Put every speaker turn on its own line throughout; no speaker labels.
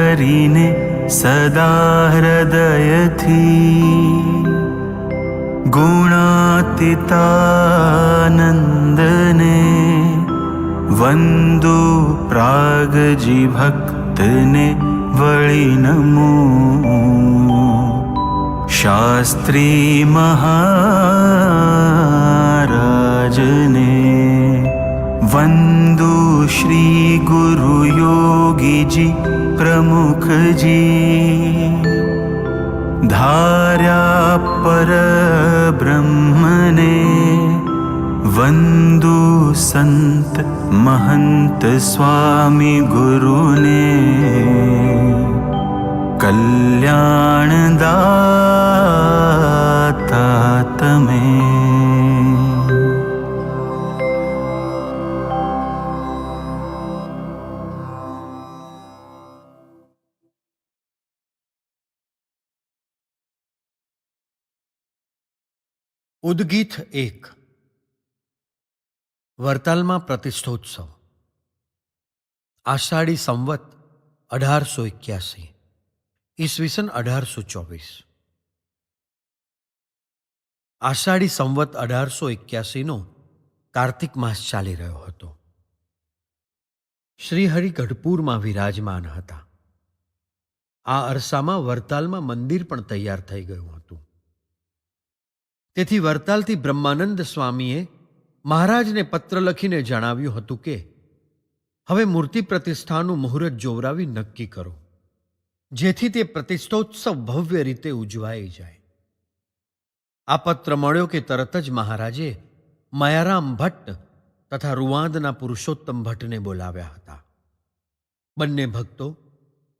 કરીને સદા હૃદયથી ગુણાતીતાનંદને વંદુ પ્રાગજી ભક્તને વળી નમો શાસ્ત્રી મહારાજને વંદુ શ્રી ગુરુ યોગીજી પ્રમુખજી ધાર્યા પર બ્રહ્મને વંદુ સંત મહંત સ્વામી ગુરુને કલ્યાણદાતા તમે.
ઉદ્ગીત 1. વરતાલમાં પ્રતિષ્ઠોત્સવ. આષાઢી સંવત 1881 ઈસવીસન 1824. આષાઢી સંવત 1881નો કાર્તિક માસ ચાલી રહ્યો હતો. શ્રીહરિ ગઢપુરમાં વિરાજમાન હતા. આ અરસામાં વરતાલમાં મંદિર પણ તૈયાર થઈ ગયું હતું. તેથી વરતાલથી બ્રહ્માનંદ સ્વામીએ મહારાજને પત્ર લખીને જણાવ્યું હતું કે હવે મૂર્તિ પ્રતિષ્ઠાનું મુહૂર્ત જોવરાવી નક્કી કરો, જેથી તે પ્રતિષ્ઠોત્સવ ભવ્ય રીતે ઉજવાઈ જાય. આ પત્ર મળ્યો કે તરત જ મહારાજે માયારામ ભટ્ટ તથા રૂવાંદના પુરુષોત્તમ ભટ્ટને બોલાવ્યા હતા. બંને ભક્તો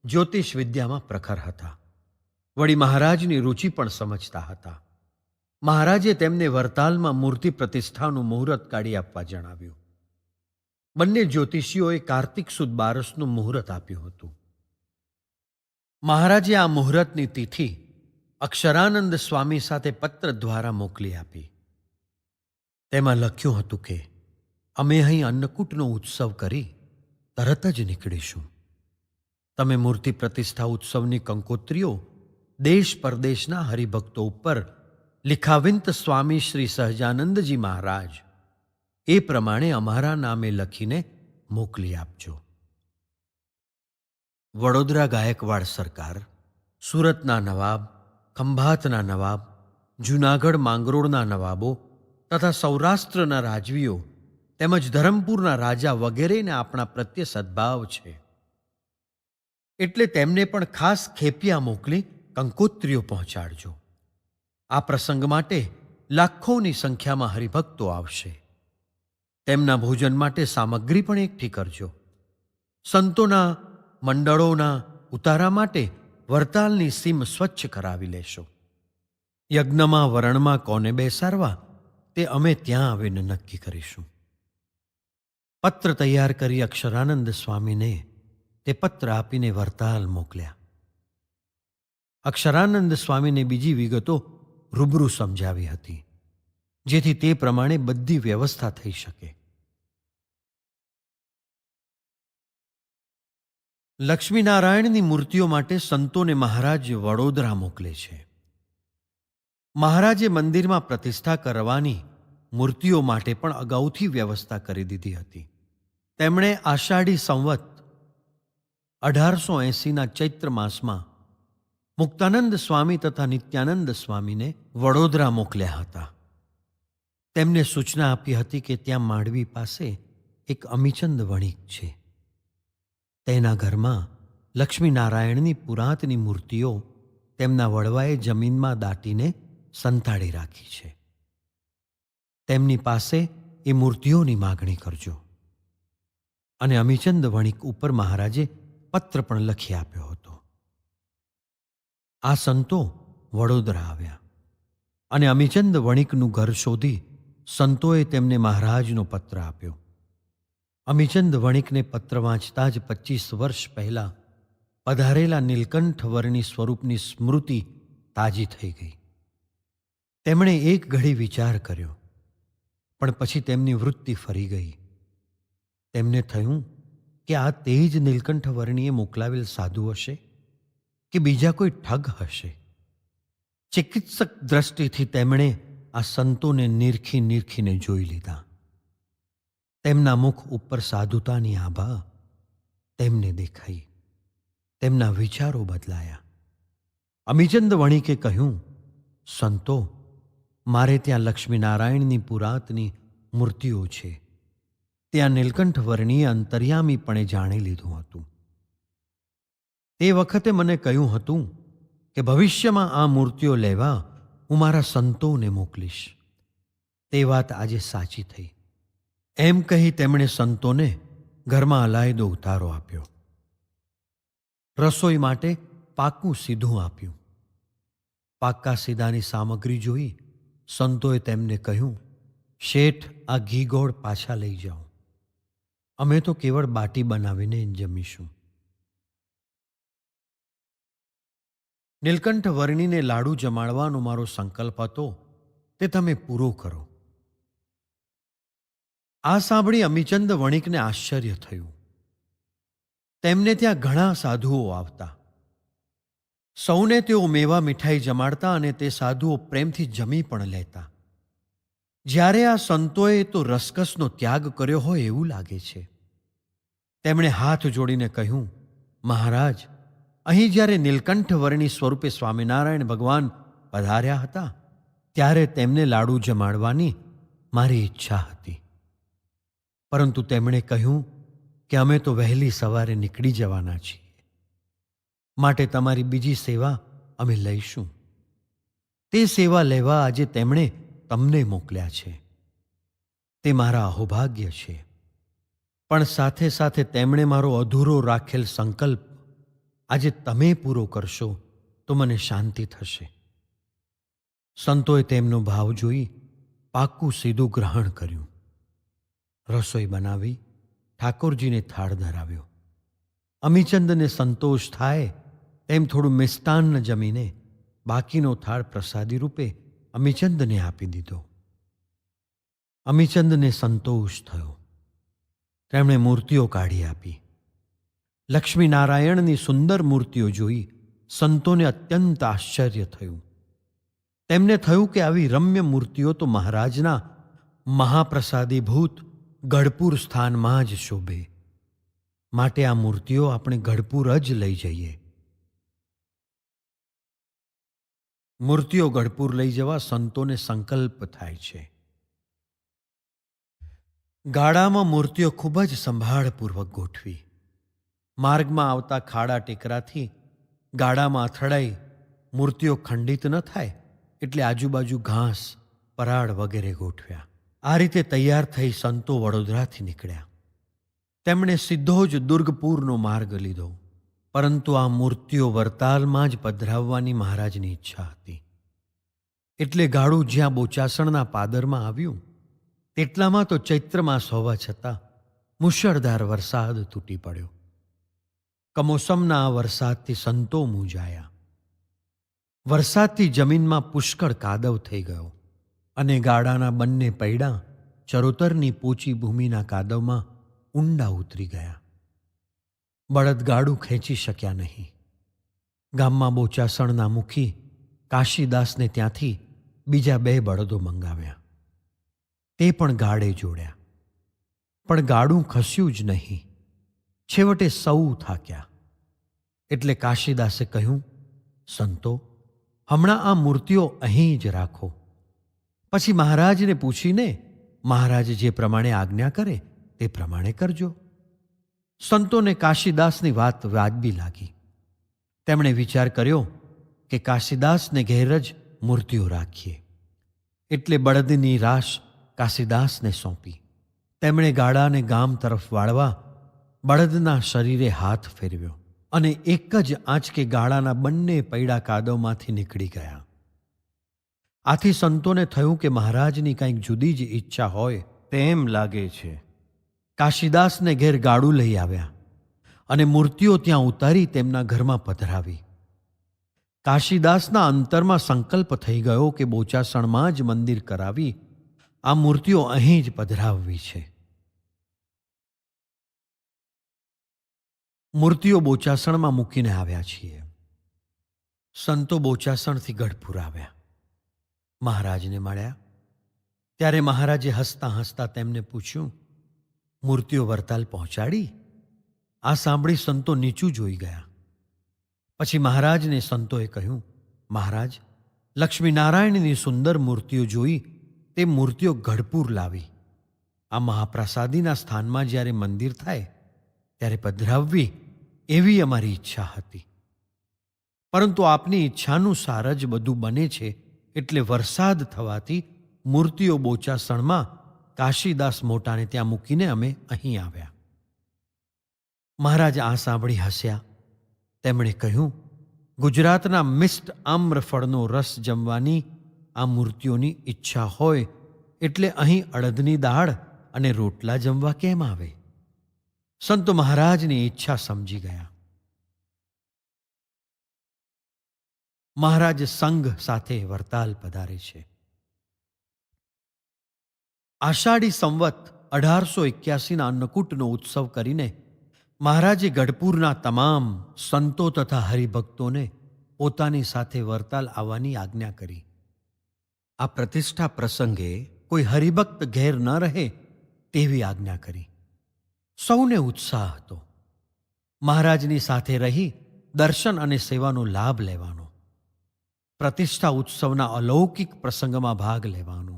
જ્યોતિષ વિદ્યામાં પ્રખર હતા. વળી મહારાજની રુચિ પણ સમજતા હતા. મહારાજે તેમને વરતાલમાં મૂર્તિ પ્રતિષ્ઠાનું મુહૂર્ત કાઢી આપવા જણાવ્યું. બંને જ્યોતિષીઓએ કાર્તિક સુદ 12નું મુહૂર્ત આપ્યું હતું. મહારાજે આ મુહૂર્તની તિથિ અક્ષરાનંદ સ્વામી સાથે પત્ર દ્વારા મોકલી આપી. તેમાં લખ્યું હતું કે અમે અહીં અન્નકૂટનો ઉત્સવ કરી તરત જ નીકળીશું. તમે મૂર્તિ પ્રતિષ્ઠા ઉત્સવની કંકોત્રીઓ દેશ પરદેશના હરિભક્તો ઉપર લિખાવિંત સ્વામી શ્રી સહજાનંદજી મહારાજ એ પ્રમાણે અમારા નામે લખીને મોકલી આપજો. વડોદરા ગાયકવાડ સરકાર, સુરતના નવાબ, ખંભાતના નવાબ, જૂનાગઢ માંગરોળના નવાબો તથા સૌરાષ્ટ્રના રાજવીઓ તેમજ ધરમપુરના રાજા વગેરેને આપણા પ્રત્યે સદ્ભાવ છે. એટલે તેમને પણ ખાસ ખેપિયા મોકલી કંકોત્રીઓ પહોંચાડજો. આ પ્રસંગ માટે લાખોની સંખ્યામાં હરિભક્તો આવશે. તેમના ભોજન માટે સામગ્રી પણ એકઠી કરજો. સંતોના મંડળોના ઉતારા માટે વરતાલની સીમ સ્વચ્છ કરાવી લેશો. યજ્ઞમાં વરણમાં કોને બેસાડવા તે અમે ત્યાં આવીને નક્કી કરીશું. પત્ર તૈયાર કરી અક્ષરાનંદ સ્વામીને તે પત્ર આપીને વરતાલ મોકલ્યા. અક્ષરાનંદ સ્વામીને બીજી વિગતો રૂબરૂ સમજાવી હતી, જેથી તે પ્રમાણે બધી વ્યવસ્થા થઈ શકે. લક્ષ્મીનારાયણની મૂર્તિઓ માટે સંતોને મહારાજ વડોદરા મોકલે છે. મહારાજે મંદિરમાં પ્રતિષ્ઠા કરવાની મૂર્તિઓ માટે પણ અગાઉથી વ્યવસ્થા કરી દીધી હતી. તેમણે આષાઢી સંવત 1880ના ચૈત્ર માસમાં મુક્તાનંદ સ્વામી તથા નિત્યાનંદ સ્વામીને વડોદરા મોકલ્યા હતા. તેમને સૂચના આપી હતી કે ત્યાં માંડવી પાસે એક અમીચંદ વણિક છે. તેના ઘરમાં લક્ષ્મીનારાયણની પુરાતની મૂર્તિઓ તેમના વડવાએ જમીનમાં દાટીને સંતાડી રાખી છે. તેમની પાસે એ મૂર્તિઓની માગણી કરજો. અને અમીચંદ વણિક ઉપર મહારાજે પત્ર પણ લખી આપ્યો હતો. આ સંતો વડોદરા આવ્યા અને અમીચંદ વણિકનું ઘર શોધી સંતોએ તેમને મહારાજનો પત્ર આપ્યો. અમીચંદ વણિકને પત્ર વાંચતા જ 25 વર્ષ પહેલા પધારેલા નીલકંઠ વર્ણી સ્વરૂપની સ્મૃતિ તાજી થઈ ગઈ. તેમણે એક ઘડી વિચાર કર્યો, પણ પછી તેમની વૃત્તિ ફરી ગઈ. તેમને થયું કે આ તે જ નીલકંઠ વર્ણીએ મોકલાવેલ સાધુ હશે કે બીજા કોઈ ઠગ હશે. ચિકિત્સક દ્રષ્ટિથી તેમણે આ સંતોને નીરખીને જોઈ લીધા. તેમના મુખ ઉપર સાધુતાની આભા તેમને દેખાઈ. તેમના વિચારો બદલાયા. અમીચંદ વણિકે કહ્યું, સંતો, મારે ત્યાં લક્ષ્મીનારાયણની પુરાતની મૂર્તિઓ છે. ત્યાં નીલકંઠ વર્ણીએ અંતર્યામીપણે જાણી લીધું હતું. તે વખતે મને કહ્યું હતું કે ભવિષ્યમાં આ મૂર્તિઓ લેવા હું મારા સંતોને મોકલીશ. તે વાત આજે સાચી થઈ. એમ કહી તેમણે સંતોને ઘરમાં અલાયદો ઉતારો આપ્યો. રસોઈ માટે પાકું સીધું આપ્યું. પાક્કા સીધાની સામગ્રી જોઈ સંતોએ તેમને કહ્યું, શેઠ, આ ઘી ગોળ પાછા લઈ જાઓ. અમે તો કેવળ બાટી બનાવીને જમીશું. નીલકંઠ વર્ણીને લાડુ જમાડવાનો મારો સંકલ્પ હતો, તે તમે પૂરો કરો. આ સાંભળી અમીચંદ વણિકને આશ્ચર્ય થયું. તેમને ત્યાં ઘણા સાધુઓ આવતા. સૌને તેઓ મેવા મીઠાઈ જમાડતા અને તે સાધુઓ પ્રેમથી જમી પણ લેતા. જ્યારે આ સંતોએ તો રસકસનો ત્યાગ કર્યો હોય એવું લાગે છે. તેમણે હાથ જોડીને કહ્યું, મહારાજ, અહીં જ્યારે નીલકંઠ વર્ણી સ્વરૂપે સ્વામિનારાયણ ભગવાન પધાર્યા હતા ત્યારે તેમને લાડુ જમાડવાની મારી ઈચ્છા હતી. પરંતુ તેમણે કહ્યું કે અમે તો વહેલી સવારે નીકળી જવાના છીએ, માટે તમારી બીજી સેવા અમે લઈશું. તે સેવા લેવા આજે તેમણે તમને મોકલ્યા છે. તે મારા અહોભાગ્ય છે. પણ સાથે સાથે તેમણે મારો અધૂરો રાખેલ સંકલ્પ આજે તમે પૂરો કરશો તો મને શાંતિ થશે. સંતોએ તેમનો ભાવ જોઈ પાક્કું સીધું ગ્રહણ કર્યું. રસોઈ બનાવી ઠાકોરજીને થાળ ધરાવ્યો. અમીચંદને સંતોષ થાય તેમ થોડું મિષ્ટાન્ન જમીને બાકીનો થાળ પ્રસાદી રૂપે અમીચંદને આપી દીધો. અમીચંદને સંતોષ થયો. તેમણે મૂર્તિઓ કાઢી આપી. લક્ષ્મીનારાયણની સુંદર મૂર્તિઓ જોઈ સંતોને અત્યંત આશ્ચર્ય થયું. તેમને થયું કે આવી રમ્ય મૂર્તિઓ તો મહારાજના મહાપ્રસાદીભૂત ગઢપુર સ્થાનમાં જ શોભે. માટે આ મૂર્તિઓ આપણે ગઢપુર જ લઈ જઈએ. મૂર્તિઓ ગઢપુર લઈ જવા સંતોને સંકલ્પ થાય છે. ગાડામાં મૂર્તિઓ ખૂબ જ સંભાળપૂર્વક ગોઠવી. માર્ગમાં આવતા ખાડા ટેકરાથી ગાડામાં અથડાઈ મૂર્તિઓ ખંડિત ન થાય એટલે આજુબાજુ ઘાસ, પરાળ વગેરે ગોઠવ્યા. આ રીતે તૈયાર થઈ સંતો વડોદરાથી નીકળ્યા. તેમણે સીધો જ દુર્ગપુરનો માર્ગ લીધો. પરંતુ આ મૂર્તિઓ વરતાલમાં જ પધરાવવાની મહારાજની ઈચ્છા હતી. એટલે ગાડું જ્યાં બોચાસણના પાદરમાં આવ્યું તેટલામાં તો ચૈત્ર માસ હોવા છતાં મુશળધાર વરસાદ તૂટી પડ્યો. કમોસમના આ વરસાદથી સંતો મૂંઝાયા. વરસાદથી જમીનમાં પુષ્કળ કાદવ થઈ ગયો અને ગાડાના બંને પૈડા ચરોતરની પોચી ભૂમિના કાદવમાં ઊંડા ઉતરી ગયા. બળદગાડું ખેંચી શક્યા નહીં. ગામમાં બોચાસણના મુખી કાશીદાસને ત્યાંથી બીજા 2 બળદો મંગાવ્યા. તે પણ ગાડે જોડ્યા. પણ ગાડું ખસ્યું જ નહીં. છેવટે સૌ થાક્યા. એટલે કાશીદાસે કહ્યું, સંતો, હમણાં આ મૂર્તિઓ અહીં જ રાખો. પછી મહારાજને પૂછીને મહારાજ જે પ્રમાણે આજ્ઞા કરે તે પ્રમાણે કરજો. સંતોને કાશીદાસની વાત વાજબી લાગી. તેમણે વિચાર કર્યો કે કાશીદાસને ઘેર જ મૂર્તિઓ રાખીએ. એટલે બળદની રાશ કાશીદાસને સોંપી. તેમણે ગાડાને ગામ તરફ વાળવા બળદના શરીરે હાથ ફેરવ્યો અને એક જ આંચકે ગાડાના બંને પૈડા કાદવમાંથી નીકળી ગયા. આથી સંતોને થયું કે મહારાજની કંઈક જુદી જ ઈચ્છા હોય તેમ લાગે છે. કાશીદાસને ઘેર ગાડું લઈ આવ્યા અને મૂર્તિઓ ત્યાં ઉતારી તેમના ઘરમાં પધરાવી. કાશીદાસના અંતરમાં સંકલ્પ થઈ ગયો કે બોચાસણમાં જ મંદિર કરાવી આ મૂર્તિઓ અહીં જ પધરાવવી છે. મૂર્તિઓ બોચાસણમાં મૂકીને આવ્યા છીએ. સંતો બોચાસણથી ગઢપુર આવ્યા. મહારાજને મળ્યા ત્યારે મહારાજે હસતા હસતા તેમને પૂછ્યું, મૂર્તિઓ વરતાલ પહોંચાડી? આ સાંભળી સંતો નીચું જોઈ ગયા. પછી મહારાજને સંતોએ કહ્યું, મહારાજ, લક્ષ્મીનારાયણની સુંદર મૂર્તિઓ જોઈ તે મૂર્તિઓ ગઢપુર લાવી. આ મહાપ્રસાદીના સ્થાનમાં જ્યારે મંદિર થાય ત્યારે પધરાવવી એવી અમારી ઈચ્છા હતી. પરંતુ આપની ઈચ્છાનુસાર જ બધું બને છે, એટલે વરસાદ થવાથી મૂર્તિઓ બોચાસણમાં કાશીદાસ મોટાને ત્યાં મૂકીને અમે અહીં આવ્યા. મહારાજ આ સાંભળી હસ્યા. તેમણે કહ્યું, ગુજરાતના મિષ્ટ આમ્રફળનો રસ જમવાની આ મૂર્તિઓની ઈચ્છા હોય એટલે અહીં અડદની દાળ અને રોટલા જમવા કેમ આવે? સંતો મહારાજની ઈચ્છા સમજી ગયા. મહારાજ સંઘ સાથે વરતાલ પધારે છે. આષાઢી સંવત 1881ના અન્નકૂટનો ઉત્સવ કરીને મહારાજે ગઢપુરના તમામ સંતો તથા હરિભક્તોને પોતાની સાથે વરતાલ આવવાની આજ્ઞા કરી. આ પ્રતિષ્ઠા પ્રસંગે કોઈ હરિભક્ત ઘેર ન રહે તેવી આજ્ઞા કરી. સૌને ઉત્સાહ હતો મહારાજની સાથે રહી દર્શન અને સેવાનો લાભ લેવાનો, પ્રતિષ્ઠા ઉત્સવના અલૌકિક પ્રસંગમાં ભાગ લેવાનો,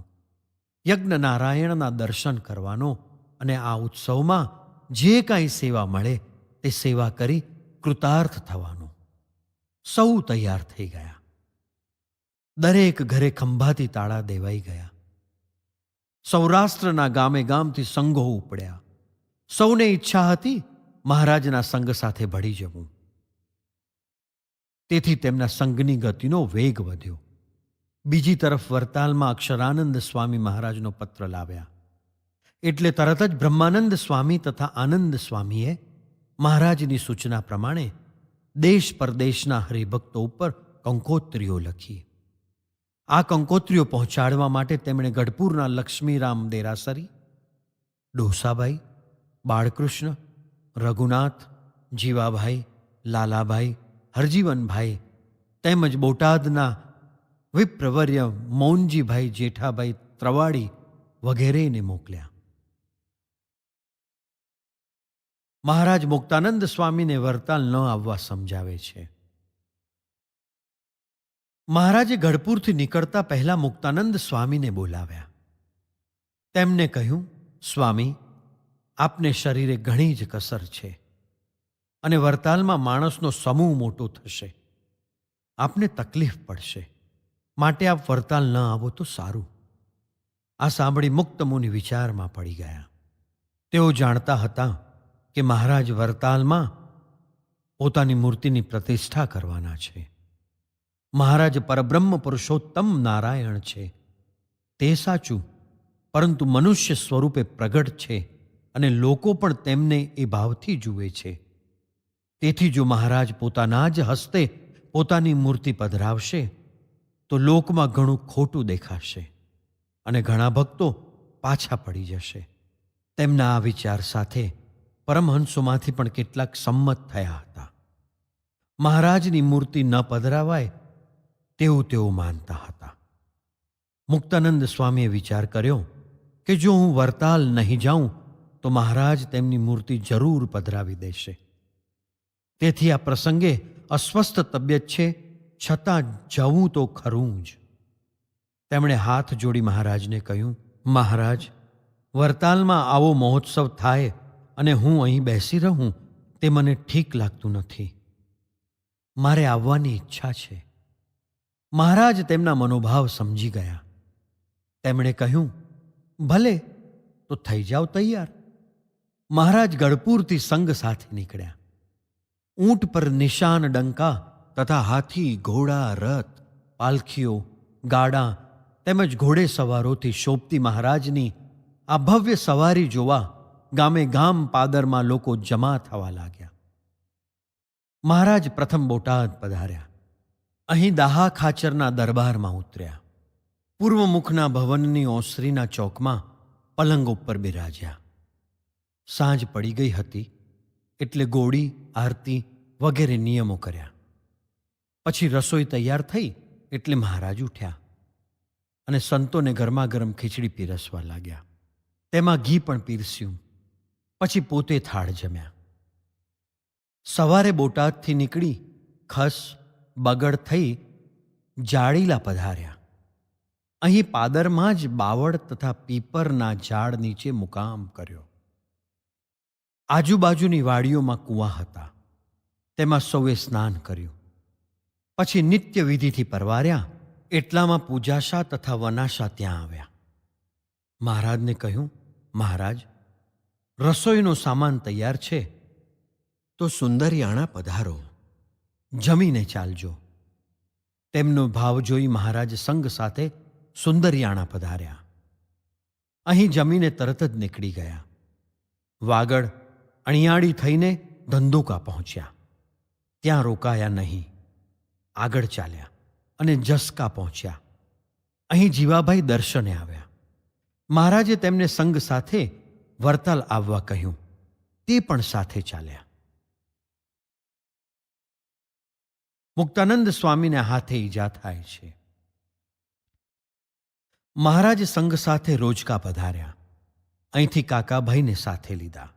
યજ્ઞ નારાયણના દર્શન કરવાનો અને આ ઉત્સવમાં જે કાંઈ સેવા મળે તે સેવા કરી કૃતાર્થ થવાનો. સૌ તૈયાર થઈ ગયા. દરેક ઘરે ખંભાતી તાળા દેવાઈ ગયા. સૌરાષ્ટ્રના ગામે ગામથી સંઘો ઉપડ્યા. સૌને ઈચ્છા હતી મહારાજના સંઘ સાથે ભળી જવું. તેથી તેમના સંઘની ગતિનો વેગ વધ્યો. બીજી તરફ વરતાલમાં અક્ષરાનંદ સ્વામી મહારાજનો પત્ર લાવ્યા. એટલે તરત જ બ્રહ્માનંદ સ્વામી તથા આનંદ સ્વામીએ મહારાજની સૂચના પ્રમાણે દેશ પરદેશના હરિભક્તો ઉપર કંકોત્રીઓ લખી. આ કંકોત્રીઓ પહોંચાડવા માટે તેમણે ગઢપુરના લક્ષ્મીરામ દેરાસરી, ડોસાભાઈ, બાળકૃષ્ણ, રઘુનાથ, જીવાભાઈ, લાલાભાઈ, હરજીવનભાઈ તેમજ બોટાદના વિપ્રવર્ય મૌનજીભાઈ જેઠાભાઈ ત્રવાડી વગેરેને મોકલ્યા. મહારાજ મુક્તાનંદ સ્વામીને વરતાલ ન આવવા સમજાવે છે. મહારાજે ગઢપુરથી નીકળતા પહેલા મુક્તાનંદ સ્વામીને બોલાવ્યા. તેમને કહ્યું, સ્વામી, આપને શરીરે ઘણી જ કસર છે અને વરતાલમાં માણસનો સમૂહ મોટો થશે. આપને તકલીફ પડશે, માટે આપ વરતાલ ન આવો તો સારું. આ સાંભળી મુક્ત મુનિ વિચારમાં પડી ગયા. તેઓ જાણતા હતા કે મહારાજ વરતાલમાં પોતાની મૂર્તિની પ્રતિષ્ઠા કરવાના છે. મહારાજ પરબ્રહ્મ પુરુષોત્તમ નારાયણ છે તે સાચું, પરંતુ મનુષ્ય સ્વરૂપે પ્રગટ છે અને લોકો પણ તેમને એ ભાવથી જુએ છે. તેથી જો મહારાજ પોતાના જ હસ્તે પોતાની મૂર્તિ પધરાવશે તો લોકમાં ઘણું ખોટું દેખાશે અને ઘણા ભક્તો પાછા પડી જશે. તેમના આ વિચાર સાથે પરમહંસોમાંથી પણ કેટલાક સંમત થયા હતા. મહારાજની મૂર્તિ ન પધરાવાય તેવું તેઓ માનતા હતા. મુક્તાનંદ સ્વામીએ વિચાર કર્યો કે જો હું વરતાલ નહીં જાઉં તો મહારાજ તેમની મૂર્તિ જરૂર પધરાવી દેશે. તેથી આ પ્રસંગે અસ્વસ્થ તબિયત છે, છતાં જવું તો ખરું જ. તેમણે હાથ જોડી મહારાજને કહ્યું, મહારાજ, વરતાલમાં આવો મહોત્સવ થાય અને હું અહીં બેસી રહું તે મને ઠીક લાગતું નથી. મારે આવવાની ઈચ્છા છે. મહારાજ તેમના મનોભાવ સમજી ગયા. તેમણે કહ્યું, ભલે, તો થઈ જાઓ તૈયાર. મહારાજ ગઢપુરથી સંઘ સાથે નીકળ્યા. ઊંટ પર નિશાન ડંકા તથા હાથી, ઘોડા, રથ, પાલખીઓ, ગાડાં તેમજ ઘોડે સવારોથી શોભતી મહારાજની આ ભવ્ય સવારી જોવા ગામે ગામ પાદરમાં લોકો જમા થવા લાગ્યા. મહારાજ પ્રથમ બોટાદ પધાર્યા. અહીં દાહા ખાચરના દરબારમાં ઉતર્યા. પૂર્વમુખના ભવનની ઓસરીના ચોકમાં પલંગ ઉપર બિરાજ્યા. સાંજ પડી ગઈ હતી એટલે ગોળી, આરતી વગેરે નિયમો કર્યા. પછી રસોઈ તૈયાર થઈ એટલે મહારાજ ઉઠ્યા અને સંતોને ગરમાગરમ ખીચડી પીરસવા લાગ્યા. તેમાં ઘી પણ પીરસ્યું. પછી પોતે થાળ જમ્યા. સવારે બોટાદથી નીકળી ખસ બગડ થઈ જાડીલા પધાર્યા. અહીં પાદરમાં જ બાવળ તથા પીપરના ઝાડ નીચે મુકામ કર્યો. આજુબાજુની વાડીઓમાં કૂવા હતા. તેમાં સૌએ સ્નાન કર્યું. પછી નિત્ય વિધિથી પરવાર્યા. એટલામાં પૂજાશા તથા વનાશા ત્યાં આવ્યા. મહારાજને કહ્યું, મહારાજ, રસોઈનો સામાન તૈયાર છે, તો સુંદરિયાણા પધારો, જમીને ચાલજો. તેમનો ભાવ જોઈ મહારાજ સંગ સાથે સુંદરિયાણા પધાર્યા. અહીં જમીને તરત જ નીકળી ગયા. વાગડ અણિયાળી થઈને ધંધુકા પહોંચ્યા. ત્યાં રોકાયા નહીં. આગળ ચાલ્યા અને જસકા પહોંચ્યા. અહીં જીવાભાઈ દર્શને આવ્યા. મહારાજે તેમને સંગ સાથે વરતાલ આવવા કહ્યું. તે પણ સાથે ચાલ્યા. મુક્તાનંદ સ્વામીને હાથે ઈજા થાય છે. મહારાજ સંઘ સાથે રોજકા પધાર્યા. અહીંથી કાકાભાઈને સાથે લીધા.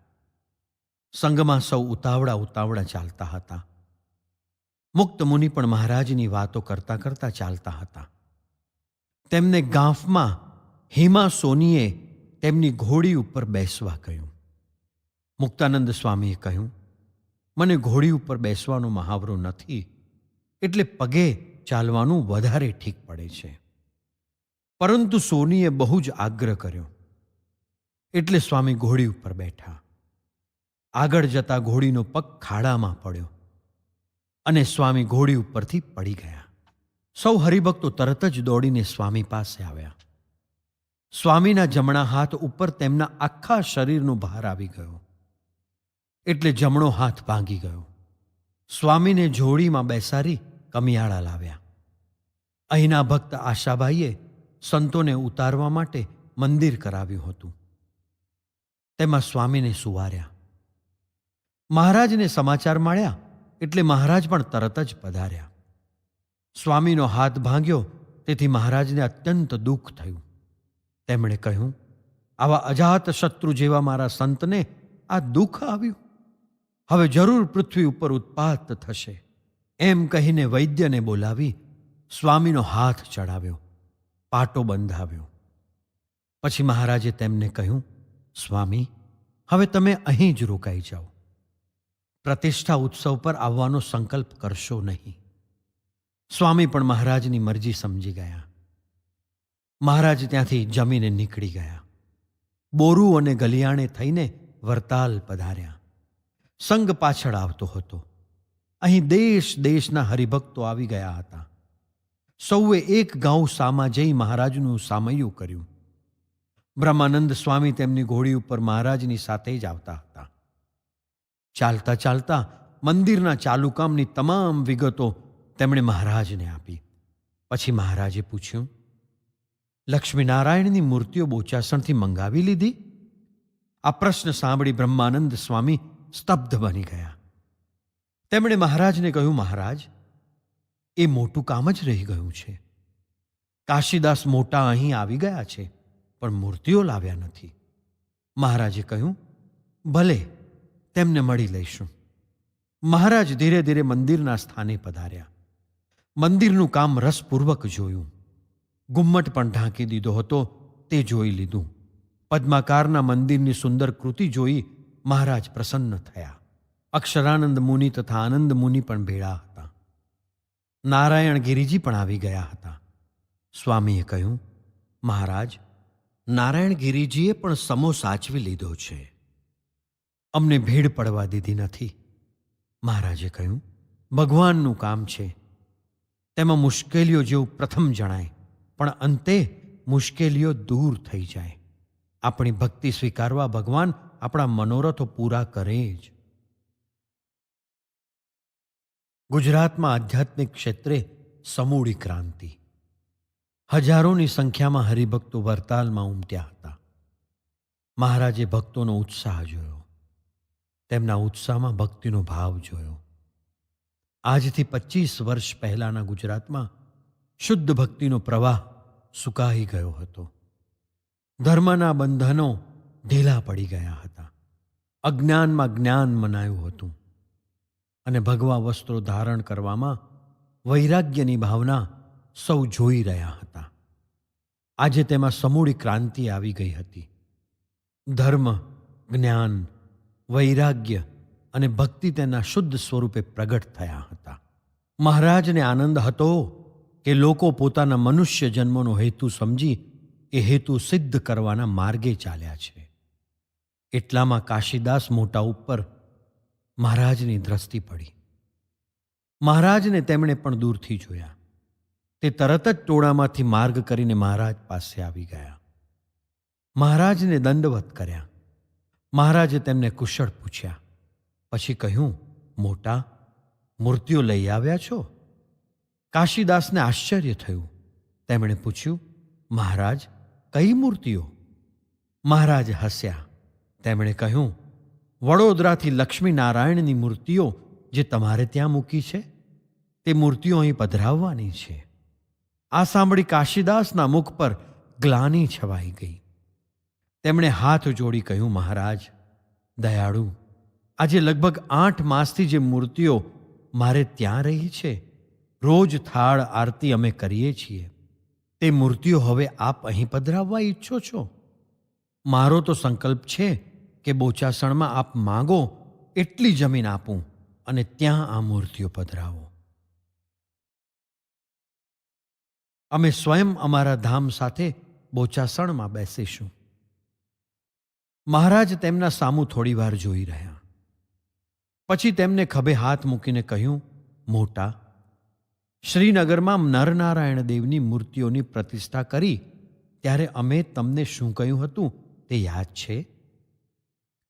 સંઘમાં સૌ ઉતાવળા ઉતાવળા ચાલતા હતા. મુક્ત મુનિ પણ મહારાજની વાતો કરતા કરતા ચાલતા હતા. તેમને ગાંફમાં હિમા સોનીએ તેમની ઘોડી ઉપર બેસવા કહ્યું. મુક્તાનંદ સ્વામીએ કહ્યું, મને ઘોડી ઉપર બેસવાનો મહાવરો નથી, એટલે પગે ચાલવાનું વધારે ઠીક પડે છે. પરંતુ સોનીએ બહુ જ આગ્રહ કર્યો એટલે સ્વામી ઘોડી ઉપર બેઠા. આગળ જતા ઘોડીનો પગ ખાડામાં પડ્યો અને સ્વામી ઘોડી ઉપરથી પડી ગયા. સૌ હરિભક્તો તરત જ દોડીને સ્વામી પાસે આવ્યા. સ્વામીના જમણા હાથ ઉપર તેમના આખા શરીરનો ભાર આવી ગયો એટલે જમણો હાથ ભાંગી ગયો. સ્વામીને જોડીમાં બેસાડી કમિયાળા લાવ્યા. અહીંના ભક્ત આશાબાઈએ સંતોને ઉતારવા માટે મંદિર કરાવ્યું હતું. તેમાં સ્વામીને સુવાર્યા. મહારાજને સમાચાર મળ્યા એટલે મહારાજ પણ તરત જ પધાર્યા. સ્વામીનો હાથ ભાંગ્યો તેથી મહારાજને અત્યંત દુઃખ થયું. તેમણે કહ્યું, આવા અજાત શત્રુ જેવા મારા સંતને આ દુઃખ આવ્યું. હવે જરૂર પૃથ્વી ઉપર ઉત્પાત થશે. એમ કહીને વૈદ્યને બોલાવી સ્વામીનો હાથ ચડાવ્યો, પાટો બંધાવ્યો. પછી મહારાજે તેમને કહ્યું, સ્વામી, હવે તમે અહીં જ રોકાઈ જાઓ. પ્રતિષ્ઠા ઉત્સવ પર આવવાનો સંકલ્પ કરશો નહીં. સ્વામી પણ મહારાજની મરજી સમજી ગયા. મહારાજ ત્યાંથી જમીને નીકળી ગયા. બોરુ અને ગલિયાણે થઈને વરતાલ પધાર્યા. સંઘ પાછળ આવતો હતો. અહીં દેશ દેશના હરિભક્તો આવી ગયા હતા. સૌએ એક ગાઉં સામા જઈ મહારાજનું સામૈયું કર્યું. બ્રહ્માનંદ સ્વામી તેમની ઘોડી ઉપર મહારાજની સાથે જ આવતા હતા. ચાલતા ચાલતા મંદિરના ચાલુકામની તમામ વિગતો તેમણે મહારાજને આપી. પછી મહારાજે પૂછ્યું, લક્ષ્મીનારાયણની મૂર્તિઓ બોચાસણથી મંગાવી લીધી? આ પ્રશ્ન સાંભળી બ્રહ્માનંદ સ્વામી સ્તબ્ધ બની ગયા. તેમણે મહારાજને કહ્યું, મહારાજ, એ મોટું કામ જ રહી ગયું છે. કાશીદાસ મોટા અહીં આવી ગયા છે પણ મૂર્તિઓ લાવ્યા નથી. મહારાજે કહ્યું, ભલે, તેમને મળી લઈશું. મહારાજ ધીરે ધીરે મંદિરના સ્થાને પધાર્યા. મંદિરનું કામ રસપૂર્વક જોયું. ગુમ્મટ પણ ઢાંકી દીધો હતો તે જોઈ લીધું. પદ્માકારના મંદિરની સુંદર કૃતિ જોઈ મહારાજ પ્રસન્ન થયા. અક્ષરાનંદ મુનિ તથા આનંદ મુનિ પણ ભેળા હતા. નારાયણ ગિરિજી પણ આવી ગયા હતા. સ્વામીએ કહ્યું, મહારાજ, નારાયણ ગિરિજીએ પણ સમો સાચવી લીધો છે. અમને ભીડ પડવા દીધી નથી. મહારાજે કહ્યું, ભગવાનનું કામ છે. તેમાં મુશ્કેલીઓ જેવું પ્રથમ જણાય પણ અંતે મુશ્કેલીઓ દૂર થઈ જાય. આપણી ભક્તિ સ્વીકારવા ભગવાન આપણા મનોરથો પૂરા કરે જ. ગુજરાતમાં આધ્યાત્મિક ક્ષેત્રે સમૂળી ક્રાંતિ. હજારોની સંખ્યામાં હરિભક્તો વરતાલમાં ઉમટ્યા હતા. મહારાજે ભક્તોનો ઉત્સાહ જોયો. તેમના ઉત્સાહમાં ભક્તિનો ભાવ જોયો. આજથી 25 વર્ષ પહેલાના ગુજરાતમાં શુદ્ધ ભક્તિનો પ્રવાહ સુકાઈ ગયો હતો. ધર્મના બંધનો ઢીલા પડી ગયા હતા. અજ્ઞાનમાં જ્ઞાન મનાયું હતું અને ભગવા વસ્ત્રો ધારણ કરવામાં વૈરાગ્યની ભાવના સૌ જોઈ રહ્યા હતા. આજે તેમાં સમૂળી ક્રાંતિ આવી ગઈ હતી. ધર્મ, જ્ઞાન, વૈરાગ્ય અને ભક્તિ તેના શુદ્ધ સ્વરૂપે પ્રગટ થયા હતા. મહારાજને આનંદ હતો કે લોકો પોતાના મનુષ્ય જન્મનો હેતુ સમજી એ હેતુ સિદ્ધ કરવાના માર્ગે ચાલ્યા છે. એટલામાં કાશીદાસ મોટા ઉપર મહારાજની દ્રષ્ટિ પડી. મહારાજને તેમણે પણ દૂરથી જોયા. તે તરત જ ટોળામાંથી માર્ગ કરીને મહારાજ પાસે આવી ગયા. મહારાજને દંડવત કર્યા. મહારાજે તેમને કુશળ પૂછ્યા. પછી કહ્યું, મોટા, મૂર્તિઓ લઈ આવ્યા છો? કાશીદાસને આશ્ચર્ય થયું. તેમણે પૂછ્યું, મહારાજ, કઈ મૂર્તિઓ? મહારાજ હસ્યા. તેમણે કહ્યું, વડોદરાથી લક્ષ્મીનારાયણની મૂર્તિઓ જે તમારે ત્યાં મૂકી છે તે મૂર્તિઓ અહીં પધરાવવાની છે. આ સાંભળી કાશીદાસના મુખ પર ગ્લાનિ છવાઈ ગઈ. તેમણે હાથ જોડી કહ્યું, મહારાજ દયાળુ, આજે લગભગ 8 માસથી જે મૂર્તિઓ મારે ત્યાં રહી છે, રોજ થાળ આરતી અમે કરીએ છીએ, તે મૂર્તિઓ હવે આપ અહીં પધરાવવા ઈચ્છો છો? મારો તો સંકલ્પ છે કે બોચાસણમાં આપ માંગો એટલી જમીન આપું અને ત્યાં આ મૂર્તિઓ પધરાવો. અમે સ્વયં અમારા ધામ સાથે બોચાસણમાં બેસીશું. મહારાજ તેમના સામું થોડી વાર જોઈ રહ્યા. પછી તેમને ખભે હાથ મૂકીને કહ્યું, મોટા, શ્રીનગરમાં નરનારાયણ દેવની મૂર્તિઓની પ્રતિષ્ઠા કરી ત્યારે અમે તમને શું કહ્યું હતું તે યાદ છે?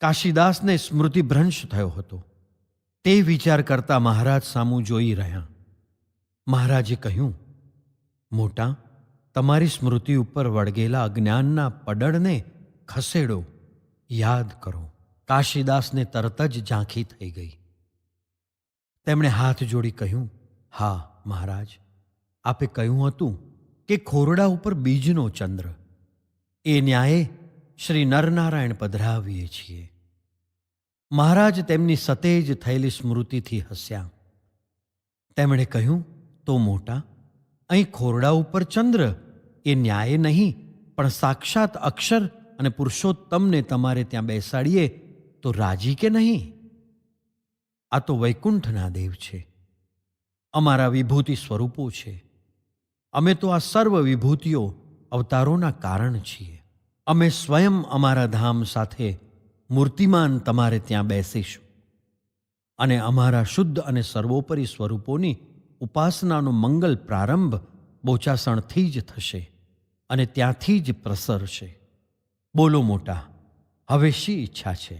કાશીદાસને સ્મૃતિભ્રંશ થયો હતો. તે વિચાર કરતા મહારાજ સામું જોઈ રહ્યા. મહારાજે કહ્યું, મોટા, તમારી સ્મૃતિ ઉપર વળગેલા અજ્ઞાનના પડળને ખસેડો, યાદ કરો. કાશીદાસને તરત જ ઝાંખી થઈ ગઈ. તેમણે હાથ જોડી કહ્યું, હા મહારાજ, આપે કહ્યું હતું કે ખોરડા ઉપર બીજનો ચંદ્ર, એ ન્યાયે શ્રી નરનારાયણ પધરાવીએ છીએ. મહારાજ તેમની સતેજ થયેલી સ્મૃતિથી હસ્યા. તેમણે કહ્યું, તો મોટા, અહીં ખોરડા ઉપર ચંદ્ર એ ન્યાય નહીં પણ સાક્ષાત અક્ષર અને પુરુષોત્તમને તમારે ત્યાં બેસાડીએ તો રાજી કે નહીં? આ તો વૈકુંઠના દેવ છે, અમારા વિભૂતિ સ્વરૂપો છે. અમે તો આ સર્વ વિભૂતિઓ અવતારોના કારણ છીએ. અમે સ્વયં અમારા ધામ સાથે મૂર્તિમાન તમારે ત્યાં બેસીશું અને અમારા શુદ્ધ અને સર્વોપરી સ્વરૂપોની ઉપાસનાનો મંગલ પ્રારંભ બોચાસણથી જ થશે અને ત્યાંથી જ પ્રસરશે. બોલો મોટા, હવે શી ઈચ્છા છે?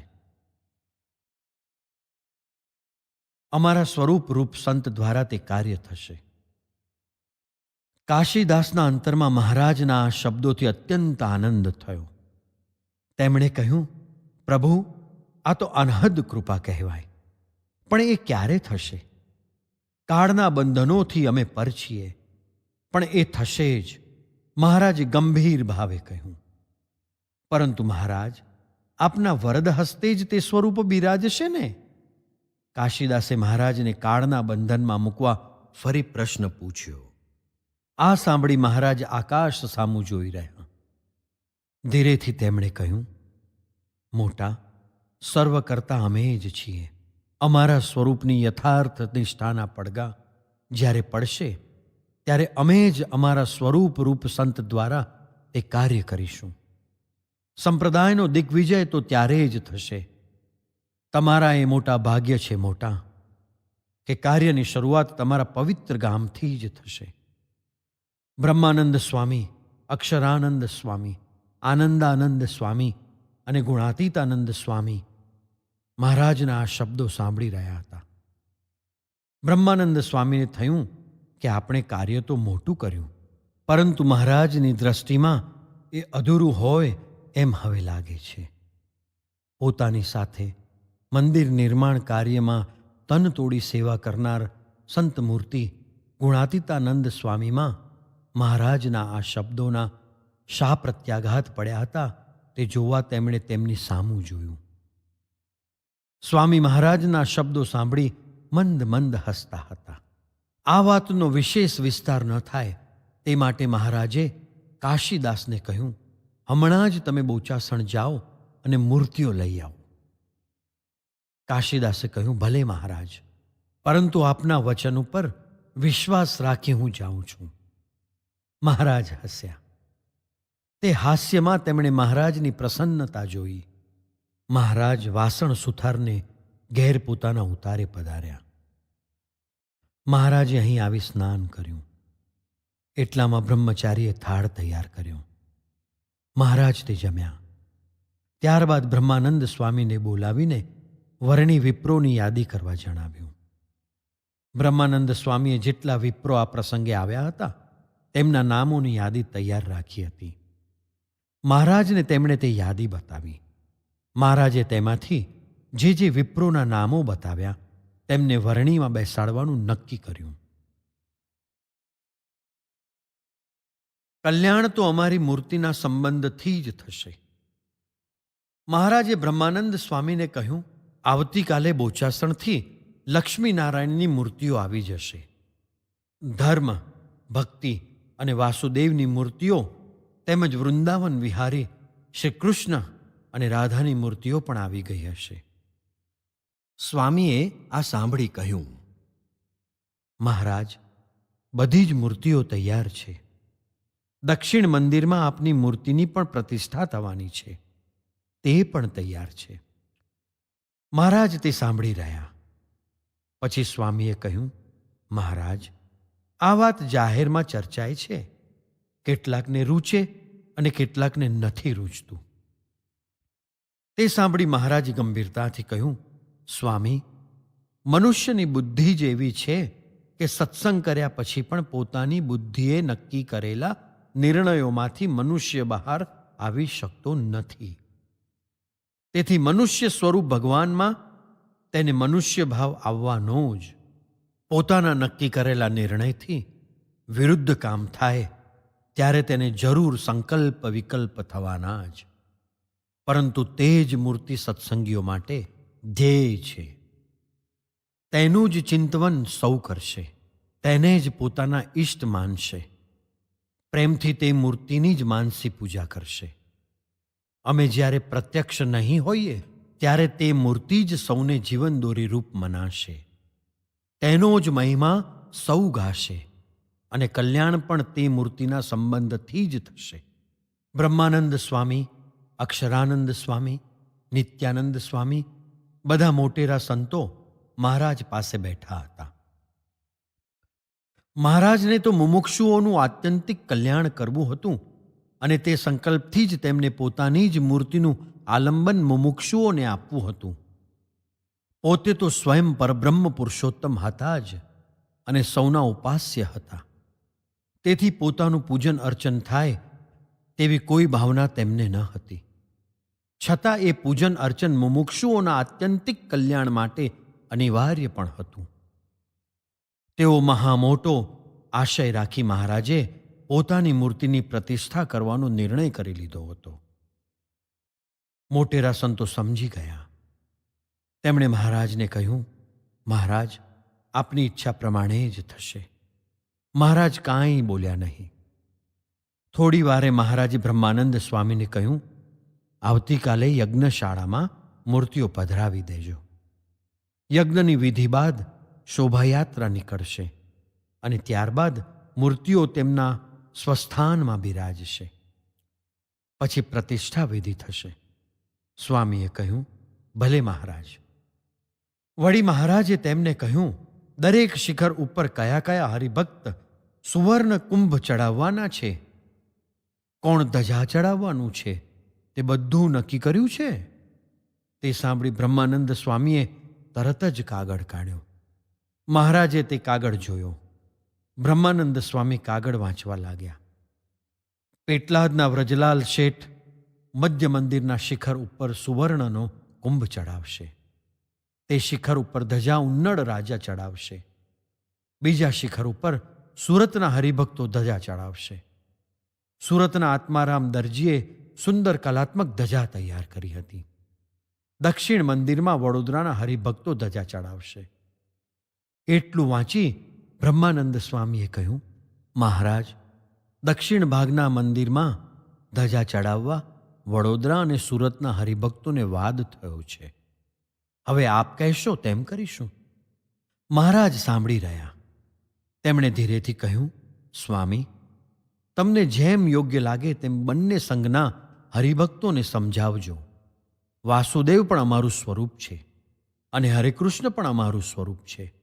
અમારા સ્વરૂપ રૂપ સંત દ્વારા તે કાર્ય થશે. કાશીદાસના અંતરમાં મહારાજના આ શબ્દોથી અત્યંત આનંદ થયો. તેમણે કહ્યું, પ્રભુ, આ તો અનહદ કૃપા કહેવાય, પણ એ ક્યારે થશે? કાળના બંધનોથી અમે પર છીએ, પણ એ થશે જ. મહારાજે ગંભીર ભાવે કહ્યું, પરંતુ મહારાજ, આપના વરદ હસ્તે જ તે સ્વરૂપ બિરાજશે ને? કાશીદાસે મહારાજને કાળના બંધનમાં મૂકવા ફરી પ્રશ્ન પૂછ્યો. આ સાંભળી મહારાજ આકાશ સામું જોઈ રહ્યા. ધીરેથી તેમણે કહ્યું, મોટા, સર્વ કરતા અમે જ છીએ. અમારા સ્વરૂપની યથાર્થ નિષ્ઠાના પડઘા જ્યારે પડશે ત્યારે અમે જ અમારા સ્વરૂપ રૂપ સંત દ્વારા તે કાર્ય કરીશું. સંપ્રદાયનો દિગ્વિજય તો ત્યારે જ થશે. તમારા એ મોટા ભાગ્ય છે મોટા, કે કાર્યની શરૂઆત તમારા પવિત્ર ગામથી જ થશે. બ્રહ્માનંદ સ્વામી, અક્ષરાનંદ સ્વામી, આનંદાનંદ સ્વામી અને ગુણાતીતાનંદ સ્વામી મહારાજના આ શબ્દો સાંભળી રહ્યા હતા. બ્રહ્માનંદ સ્વામીને થયું કે આપણે કાર્ય તો મોટું કર્યું, પરંતુ મહારાજની દ્રષ્ટિમાં એ અધૂરું હોય એમ હવે લાગે છે. પોતાની સાથે મંદિર નિર્માણ કાર્યમાં તન તોડી સેવા કરનાર સંત મૂર્તિ ગુણાતીતાનંદ સ્વામીમાં મહારાજના આ શબ્દોના શા પ્રત્યાઘાત પડ્યા હતા તે જોવા તેમણે તેમની સામું જોયું. સ્વામી મહારાજના શબ્દો સાંભળી મંદ મંદ હસતા હતા. આ વાતનો વિશેષ વિસ્તાર ન થાય તે માટે મહારાજે કાશીદાસને કહ્યું, હમણાં જ તમે બોચાસણ જાઓ અને મૂર્તિઓ લઈ આવો. કાશીદાસે કહ્યું, ભલે મહારાજ, પરંતુ આપના વચન ઉપર વિશ્વાસ રાખી હું જાઉં છું. મહારાજ હસ્યા. તે હાસ્યમાં તેમણે મહારાજની પ્રસન્નતા જોઈ. મહારાજ વાસણ સુથારને ઘેર પોતાના ઉતારે પધાર્યા. મહારાજે અહીં આવી સ્નાન કર્યું. એટલામાં બ્રહ્મચારીએ થાળ તૈયાર કર્યો. મહારાજ તે જમ્યા. ત્યારબાદ બ્રહ્માનંદ સ્વામીને બોલાવીને વર્ણી વિપ્રોની યાદી કરવા જણાવ્યું. બ્રહ્માનંદ સ્વામીએ જેટલા વિપ્રો આ પ્રસંગે આવ્યા હતા તેમના નામોની યાદી તૈયાર રાખી હતી. મહારાજને તેમણે તે યાદી બતાવી. મહારાજે તેમાંથી જે વિપ્રોના નામો બતાવ્યા તેમને વર્ણીમાં બેસાડવાનું નક્કી કર્યું. કલ્યાણ તો અમારી મૂર્તિના સંબંધથી જ થશે. મહારાજે બ્રહ્માનંદ સ્વામીને કહ્યું, આવતીકાલે બોચાસણથી લક્ષ્મીનારાયણની મૂર્તિઓ આવી જશે. ધર્મ, ભક્તિ અને વાસુદેવની મૂર્તિઓ તેમજ વૃંદાવન વિહારી શ્રી કૃષ્ણ અને રાધાની મૂર્તિઓ પણ આવી ગઈ હશે.
સ્વામીએ આ સાંભળી કહ્યું,
મહારાજ, બધી જ મૂર્તિઓ તૈયાર છે. દક્ષિણ મંદિરમાં આપની મૂર્તિની પણ પ્રતિષ્ઠા થવાની છે, તે પણ તૈયાર છે. મહારાજ તે સાંભળી રહ્યા. પછી સ્વામીએ કહ્યું, મહારાજ, આ વાત જાહેરમાં ચર્ચાય છે. કેટલાકને રૂચે અને કેટલાકને નથી રૂચતું. તે સાંભળી મહારાજ ગંભીરતાથી કહ્યું, સ્વામી, મનુષ્યની બુદ્ધિ જ એવી છે કે સત્સંગ કર્યા પછી પણ પોતાની બુદ્ધિએ નક્કી કરેલા નિર્ણયોમાંથી મનુષ્ય બહાર આવી શકતો નથી. તેથી મનુષ્ય સ્વરૂપ ભગવાનમાં તેને મનુષ્ય ભાવ આવવાનો જ. પોતાના નક્કી કરેલા નિર્ણયથી વિરુદ્ધ કામ થાય ત્યારે તેને જરૂર સંકલ્પ વિકલ્પ થવાના જ. પરંતુ તે જ મૂર્તિ સત્સંગીઓ માટે ધ્યેય છે. તેનું જ ચિંતવન સૌ કરશે, તેને જ પોતાના ઇષ્ટ માનશે. પ્રેમથી તે મૂર્તિની જ માનસી પૂજા કરશે. અમે જ્યારે પ્રત્યક્ષ નહીં હોઈએ ત્યારે તે મૂર્તિ જ સૌને જીવનદોરી રૂપ મનાશે. તેનો જ મહિમા સૌ ગાશે અને કલ્યાણ પણ તે મૂર્તિના સંબંધથી જ થશે. બ્રહ્માનંદ સ્વામી, અક્ષરાનંદ સ્વામી, નિત્યાનંદ સ્વામી, બધા મોટેરા સંતો મહારાજ પાસે બેઠા હતા. મહારાજને તો મુમુક્ષુઓનું આત્યંતિક કલ્યાણ કરવું હતું અને તે સંકલ્પથી જ તેમને પોતાની જ મૂર્તિનું આલંબન મુમુક્ષુઓને આપવું હતું. પોતે તો સ્વયં પરબ્રહ્મ પુરુષોત્તમ હતા જ અને સૌના ઉપાસ્ય હતા. તેથી પોતાનું પૂજન અર્ચન થાય તેવી કોઈ ભાવના તેમને ન હતી. છતાં એ પૂજન અર્ચન મુમુક્ષુઓના આત્યંતિક કલ્યાણ માટે અનિવાર્ય પણ હતું. તેઓ મહામોટો આશય રાખી મહારાજે પોતાની મૂર્તિની પ્રતિષ્ઠા કરવાનો નિર્ણય કરી લીધો હતો. મોટેરા સંતો સમજી ગયા. તેમણે મહારાજને કહ્યું, મહારાજ, આપની ઈચ્છા પ્રમાણે જ થશે. મહારાજ કાંઈ બોલ્યા નહીં. થોડી વારે મહારાજે બ્રહ્માનંદ સ્વામીને કહ્યું, આવતીકાલે યજ્ઞશાળામાં મૂર્તિઓ પધરાવી દેજો. યજ્ઞની વિધિ બાદ શોભાયાત્રા નીકળશે અને ત્યારબાદ મૂર્તિઓ તેમના સ્વસ્થાનમાં બિરાજશે. પછી પ્રતિષ્ઠા વિધિ થશે. સ્વામીએ કહ્યું, ભલે મહારાજ. વળી મહારાજે તેમને કહ્યું, દરેક શિખર ઉપર કયા કયા હરિભક્ત સુવર્ણ કુંભ ચડાવવાના છે, કોણ ધજા ચડાવવાનું છે, તે બધું નક્કી કર્યું છે. તે સાંભળી બ્રહ્માનંદ સ્વામીએ તરત જ કાગળ કાઢ્યો. મહારાજે તે કાગળ જોયો. બ્રહ્માનંદ સ્વામી કાગળ વાંચવા લાગ્યા. પેટલાદના વ્રજલાલ શેઠ મધ્ય મંદિરના શિખર ઉપર સુવર્ણનો કુંભ ચડાવશે. તે શિખર ઉપર ધજા ઉન્નળ રાજા ચડાવશે. બીજા શિખર ઉપર સુરતના હરિભક્તો ધજા ચડાવશે. સુરતના આત્મારામ દરજીએ સુંદર કલાત્મક ધજા તૈયાર કરી હતી. દક્ષિણ મંદિરમાં વડોદરાના હરિભક્તો ધજા ચડાવશે. એટલું વાંચી બ્રહ્માનંદ સ્વામીએ કહ્યું, મહારાજ, દક્ષિણ ભાગના મંદિરમાં ધજા ચડાવવા વડોદરા અને સુરતના હરિભક્તોને વાદ થયો છે. હવે આપ કહેશો તેમ કરીશું. મહારાજ સાંભળી રહ્યા. તેમણે ધીરેથી કહ્યું, સ્વામી, તમને જેમ યોગ્ય લાગે તેમ બંને સંઘના હરિભક્તોને સમજાવજો. વાસુદેવ પણ અમારું સ્વરૂપ છે અને હરિકૃષ્ણ પણ અમારું સ્વરૂપ છે.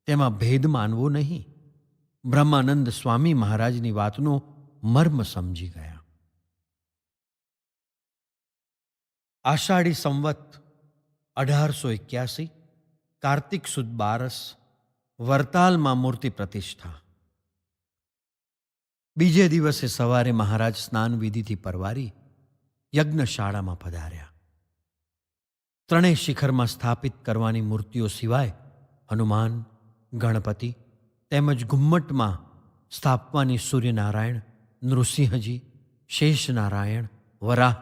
તેમાં ભેદ માનવો નહીં. બ્રહ્માનંદ સ્વામી મહારાજની વાતનો મર્મ સમજી ગયા. આષાઢી સંવત 1881 કાર્તિક સુદ 12 વરતાલમાં મૂર્તિ પ્રતિષ્ઠા. બીજે દિવસે સવારે મહારાજ સ્નાન વિધિથી પરવારી યજ્ઞશાળામાં પધાર્યા. ત્રણેય શિખરમાં સ્થાપિત કરવાની મૂર્તિઓ સિવાય હનુમાન, ગણપતિ તેમજ ઘુમ્મટમાં સ્થાપવાની સૂર્યનારાયણ, નૃસિંહજી, શેષનારાયણ, વરાહ,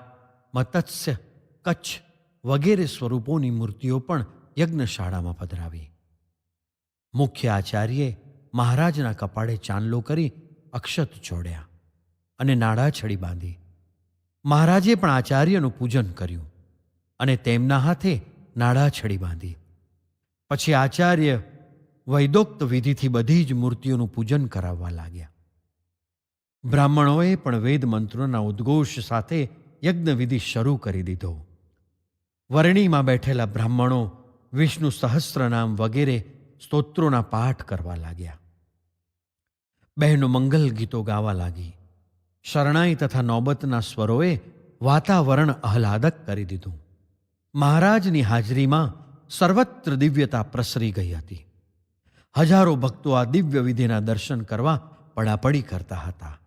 મત્સ્ય, કચ્છ વગેરે સ્વરૂપોની મૂર્તિઓ પણ યજ્ઞશાળામાં પધરાવી. મુખ્ય આચાર્યે મહારાજના કપાળે ચાંદલો કરી અક્ષત જોડ્યા અને નાડાછડી બાંધી. મહારાજે પણ આચાર્યનું પૂજન કર્યું અને તેમના હાથે નાડાછડી બાંધી. પછી આચાર્ય વૈદોક્ત વિધિથી બધી જ મૂર્તિઓનું પૂજન કરાવવા લાગ્યા. બ્રાહ્મણોએ પણ વેદ મંત્રોના ઉદ્ઘોષ સાથે યજ્ઞવિધિ શરૂ કરી દીધો. વર્ણિમાં બેઠેલા બ્રાહ્મણો વિષ્ણુ સહસ્રનામ વગેરે સ્તોત્રોના પાઠ કરવા લાગ્યા. બહેનો મંગલ ગીતો ગાવા લાગી. શરણાઈ તથા નોબતના સ્વરોએ વાતાવરણ આહલાદક કરી દીધું. મહારાજની હાજરીમાં સર્વત્ર દિવ્યતા પ્રસરી ગઈ હતી. હજારો ભક્તો આ દિવ્ય વિધિના દર્શન કરવા પડાપડી કરતા હતા.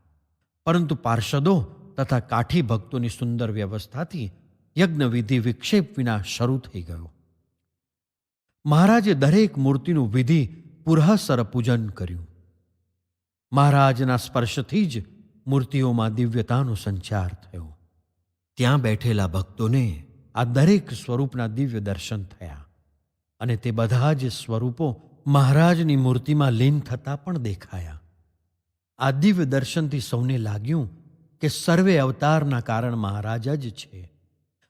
પરંતુ પાર્ષદો તથા કાઠી ભક્તોની સુંદર વ્યવસ્થાથી યજ્ઞવિધિ વિક્ષેપ વિના શરૂ થઈ ગયો. મહારાજે દરેક મૂર્તિનું વિધિ પુરઃસર પૂજન કર્યું. મહારાજના સ્પર્શથી જ મૂર્તિઓમાં દિવ્યતાનો સંચાર થયો. ત્યાં બેઠેલા ભક્તોને આ દરેક સ્વરૂપના દિવ્ય દર્શન થયા અને તે બધા જ સ્વરૂપો મહારાજની મૂર્તિમાં લીન થતા પણ દેખાયા. આ દિવ્ય દર્શનથી સૌને લાગ્યું કે સર્વે અવતારના કારણ મહારાજ જ છે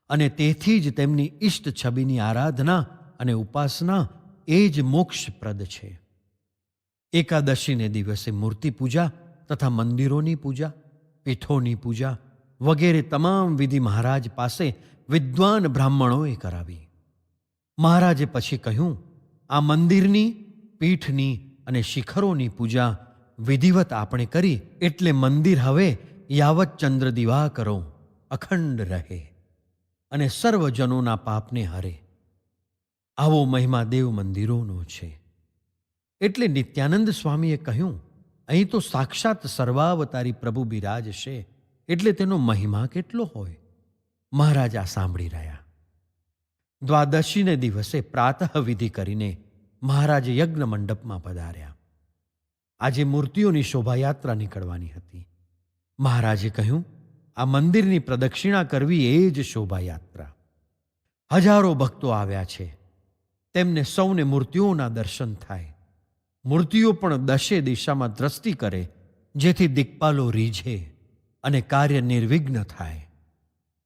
અને તેથી જ તેમની ઇષ્ટ છબીની આરાધના અને ઉપાસના એ જ મોક્ષપ્રદ છે. એકાદશીને દિવસે મૂર્તિ પૂજા તથા મંદિરોની પૂજા, પીઠોની પૂજા વગેરે તમામ વિધિ મહારાજ પાસે વિદ્વાન બ્રાહ્મણોએ કરાવી. મહારાજે પછી કહ્યું, આ મંદિરની, પીઠની અને શિખરોની પૂજા વિધિવત આપણે કરી એટલે મંદિર હવે યાવત ચંદ્ર દિવાકરો અખંડ રહે અને સર્વજનોના પાપને હરે. આવો મહિમા દેવ મંદિરોનો છે. એટલે નિત્યાનંદ સ્વામીએ કહ્યું, અહીં તો સાક્ષાત સર્વાવતારી પ્રભુ બિરાજશે એટલે તેનો મહિમા કેટલો હોય. મહારાજ આ સાંભળી રહ્યા. દ્વાદશીને દિવસે પ્રાતઃ વિધિ કરીને મહારાજે યજ્ઞ મંડપમાં પધાર્યા. આજે મૂર્તિઓની શોભાયાત્રા નીકળવાની હતી. મહારાજે કહ્યું, આ મંદિરની પ્રદક્ષિણા કરવી એ જ શોભાયાત્રા. હજારો ભક્તો આવ્યા છે. તેમને સૌને મૂર્તિઓના દર્શન થાય. મૂર્તિઓ પણ દશે દિશામાં દ્રષ્ટિ કરે જેથી દિક્પાલો રીઝે અને કાર્ય નિર્વિઘ્ન થાય.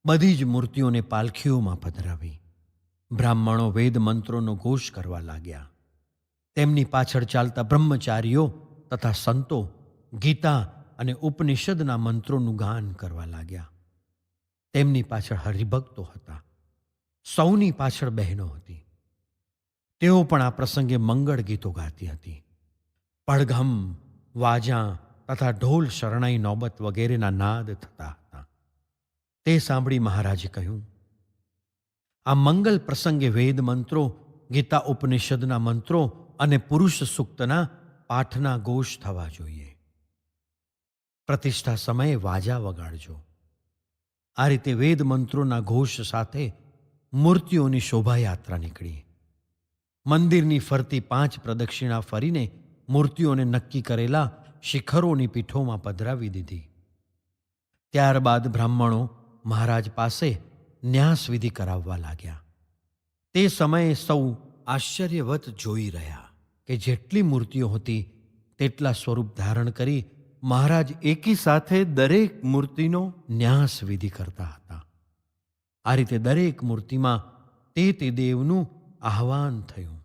બધી જ મૂર્તિઓને પાલખીઓમાં પધરાવી. બ્રાહ્મણો વેદ મંત્રોનો ઘોષ કરવા લાગ્યા. તેમની પાછળ ચાલતા બ્રહ્મચારીઓ તથા સંતો ગીતા અને ઉપનિષદના મંત્રોનું ગાન કરવા લાગ્યા. તેમની પાછળ હરિભક્તો હતા. સૌની પાછળ બહેનો હતી. તેઓ પણ આ પ્રસંગે મંગળ ગીતો ગાતી હતી. પડઘમ, વાજા તથા ઢોલ, શરણાઈ, નોબત વગેરેના નાદ થતા હતા. તે સાંભળી મહારાજે કહ્યું, આ મંગલ પ્રસંગે વેદ મંત્રો, ગીતા ઉપનિષદના મંત્રો અને પુરુષ સૂક્તના પાઠના ઘોષ થવા જોઈએ. પ્રતિષ્ઠા સમયે વાજા વગાડજો. આ રીતે વેદ મંત્રોના ઘોષ સાથે મૂર્તિઓની શોભાયાત્રા નીકળી. મંદિરની ફરતી 5 પ્રદક્ષિણા ફરીને મૂર્તિઓને નક્કી કરેલા શિખરોની પીઠોમાં પધરાવી દીધી. ત્યારબાદ બ્રાહ્મણો મહારાજ પાસે ન્યાસવિધિ કરાવવા લાગ્યા. તે સમયે સૌ
આશ્ચર્યવત જોઈ રહ્યા.
કે જેટલી મૂર્તિઓ હતી તેટલા સ્વરૂપ ધારણ કરી મહારાજ એકી સાથે દરેક મૂર્તિનો ન્યાસ વિધિ કરતા હતા. આ રીતે દરેક મૂર્તિમાં તે દેવનું આહવાન થયું.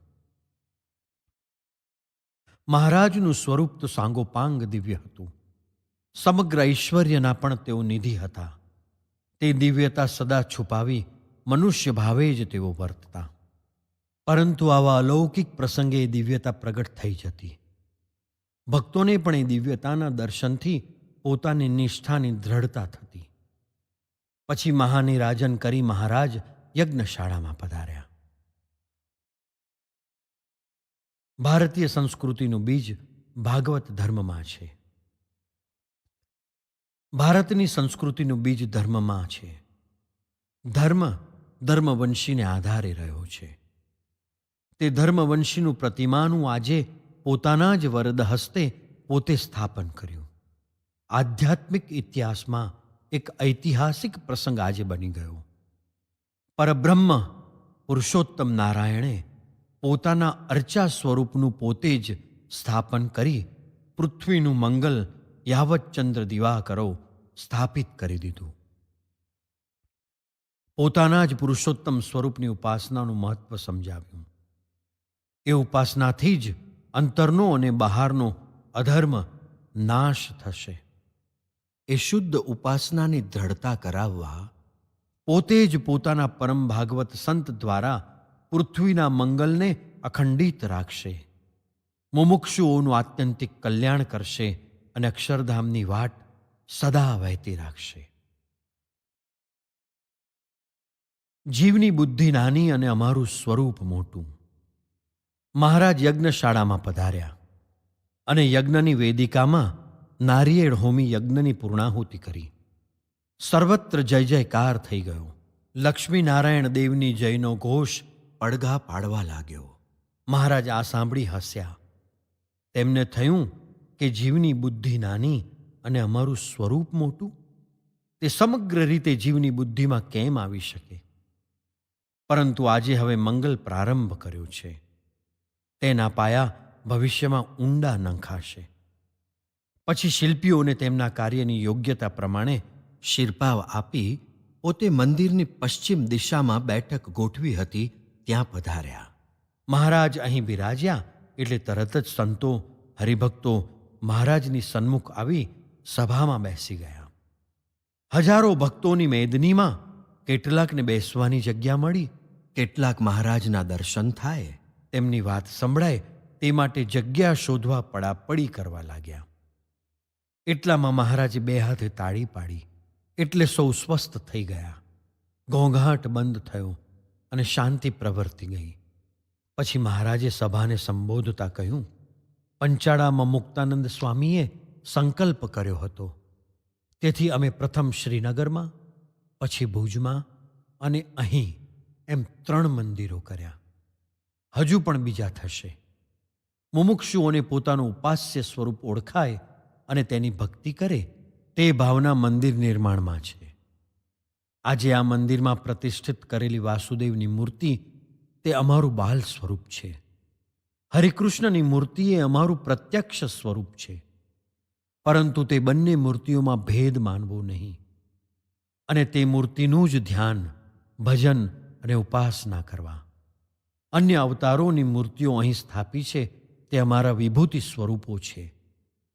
મહારાજનું સ્વરૂપ તો સાંગોપાંગ દિવ્ય હતું. સમગ્ર ઐશ્વર્યના પણ તેઓ નિધિ હતા. તે દિવ્યતા સદા છુપાવી મનુષ્ય ભાવે જ તેઓ વર્તતા. પરંતુ આવા અલૌકિક પ્રસંગે એ દિવ્યતા પ્રગટ થઈ જતી. ભક્તોને પણ એ દિવ્યતાના દર્શનથી પોતાની નિષ્ઠાની દ્રઢતા થતી. પછી મહાનિરાજન કરી મહારાજ યજ્ઞશાળામાં પધાર્યા. ભારતીય સંસ્કૃતિનું બીજ ભાગવત ધર્મમાં છે. ભારતની સંસ્કૃતિનું બીજ ધર્મમાં છે. ધર્મ ધર્મવંશીને આધારે રહ્યો છે. તે ધર્મવંશીનું પ્રતિમાનું આજે પોતાના જ વરદ હસ્તે પોતે સ્થાપન કર્યું. આધ્યાત્મિક ઇતિહાસમાં એક ઐતિહાસિક પ્રસંગ આજે બની ગયો. પરબ્રહ્મ પુરુષોત્તમ નારાયણે પોતાના અર્ચા સ્વરૂપનું પોતે જ સ્થાપન કરી પૃથ્વીનું મંગલ યાવત ચંદ્ર દિવાકરો સ્થાપિત કરી દીધું. પોતાના જ પુરુષોત્તમ સ્વરૂપની ઉપાસનાનું મહત્વ સમજાવ્યું. એ ઉપાસનાથી જ અંતરનો અને બહારનો અધર્મ નાશ થશે.
એ શુદ્ધ ઉપાસનાની દ્રઢતા કરાવવા
પોતે જ પોતાના પરમ ભાગવત સંત દ્વારા પૃથ્વીના મંગલને અખંડિત રાખશે. મુમુક્ષુઓનું આત્યંતિક કલ્યાણ કરશે અને અક્ષરધામની વાટ સદા વહેતી રાખશે. જીવની બુદ્ધિ નાની અને અમારું સ્વરૂપ મોટું. મહારાજ યજ્ઞશાળામાં પધાર્યા અને યજ્ઞની વેદિકામાં નારિયેળ હોમી યજ્ઞની પૂર્ણાહુતિ કરી. સર્વત્ર જય જયકાર થઈ ગયો. લક્ષ્મીનારાયણ દેવની જયનો ઘોષ
પડઘા પાડવા લાગ્યો.
મહારાજ આ સાંભળી હસ્યા. તેમને થયું કે જીવની બુદ્ધિ નાની અને અમારું સ્વરૂપ મોટું, તે સમગ્ર રીતે જીવની બુદ્ધિમાં કેમ આવી શકે? પરંતુ આજે હવે મંગલ પ્રારંભ કર્યો છે. તેના પાયા ભવિષ્યમાં ઊંડા નંખાશે. પછી શિલ્પીઓને તેમના કાર્યની યોગ્યતા પ્રમાણે
શિરપાવ આપી પોતે મંદિરની પશ્ચિમ દિશામાં બેઠક ગોઠવી હતી ત્યાં પધાર્યા.
મહારાજ અહીં બિરાજ્યા એટલે તરત જ સંતો હરિભક્તો મહારાજની સન્મુખ આવી સભામાં બેસી ગયા. હજારો ભક્તોની મેદનીમાં કેટલાકને બેસવાની જગ્યા મળી,
કેટલાક મહારાજના દર્શન થાય,
તેમની વાત સંભળાય તે માટે જગ્યા શોધવા પડાપડી કરવા લાગ્યા. એટલામાં મહારાજે 2 હાથે તાળી પાડી એટલે સૌ સ્વસ્થ થઈ ગયા. ઘોંઘાટ બંધ થયો અને શાંતિ પ્રવર્તી ગઈ. પછી મહારાજે સભાને સંબોધતા કહ્યું, પંચાળામાં મુક્તાનંદ સ્વામીએ સંકલ્પ કર્યો હતો. તેથી અમે પ્રથમ શ્રીનગરમાં, પછી ભુજમાં અને અહીં એમ 3 મંદિરો કર્યા. હજુ પણ બીજા થશે. મુમુક્ષુઓને પોતાનું ઉપાસ્ય સ્વરૂપ ઓળખાય અને તેની ભક્તિ કરે તે ભાવના મંદિર નિર્માણમાં છે. આજે આ મંદિરમાં પ્રતિષ્ઠિત કરેલી વાસુદેવની મૂર્તિ તે અમારું બાલ સ્વરૂપ છે. હરિકૃષ્ણની મૂર્તિ એ અમારું પ્રત્યક્ષ સ્વરૂપ છે. પરંતુ તે બંને મૂર્તિઓમાં ભેદ માનવો નહીં અને તે મૂર્તિનું જ ધ્યાન, ભજન અને ઉપાસના કરવા. અન્ય અવતારોની મૂર્તિઓ અહીં સ્થાપી છે તે અમારા વિભૂતિ સ્વરૂપો છે.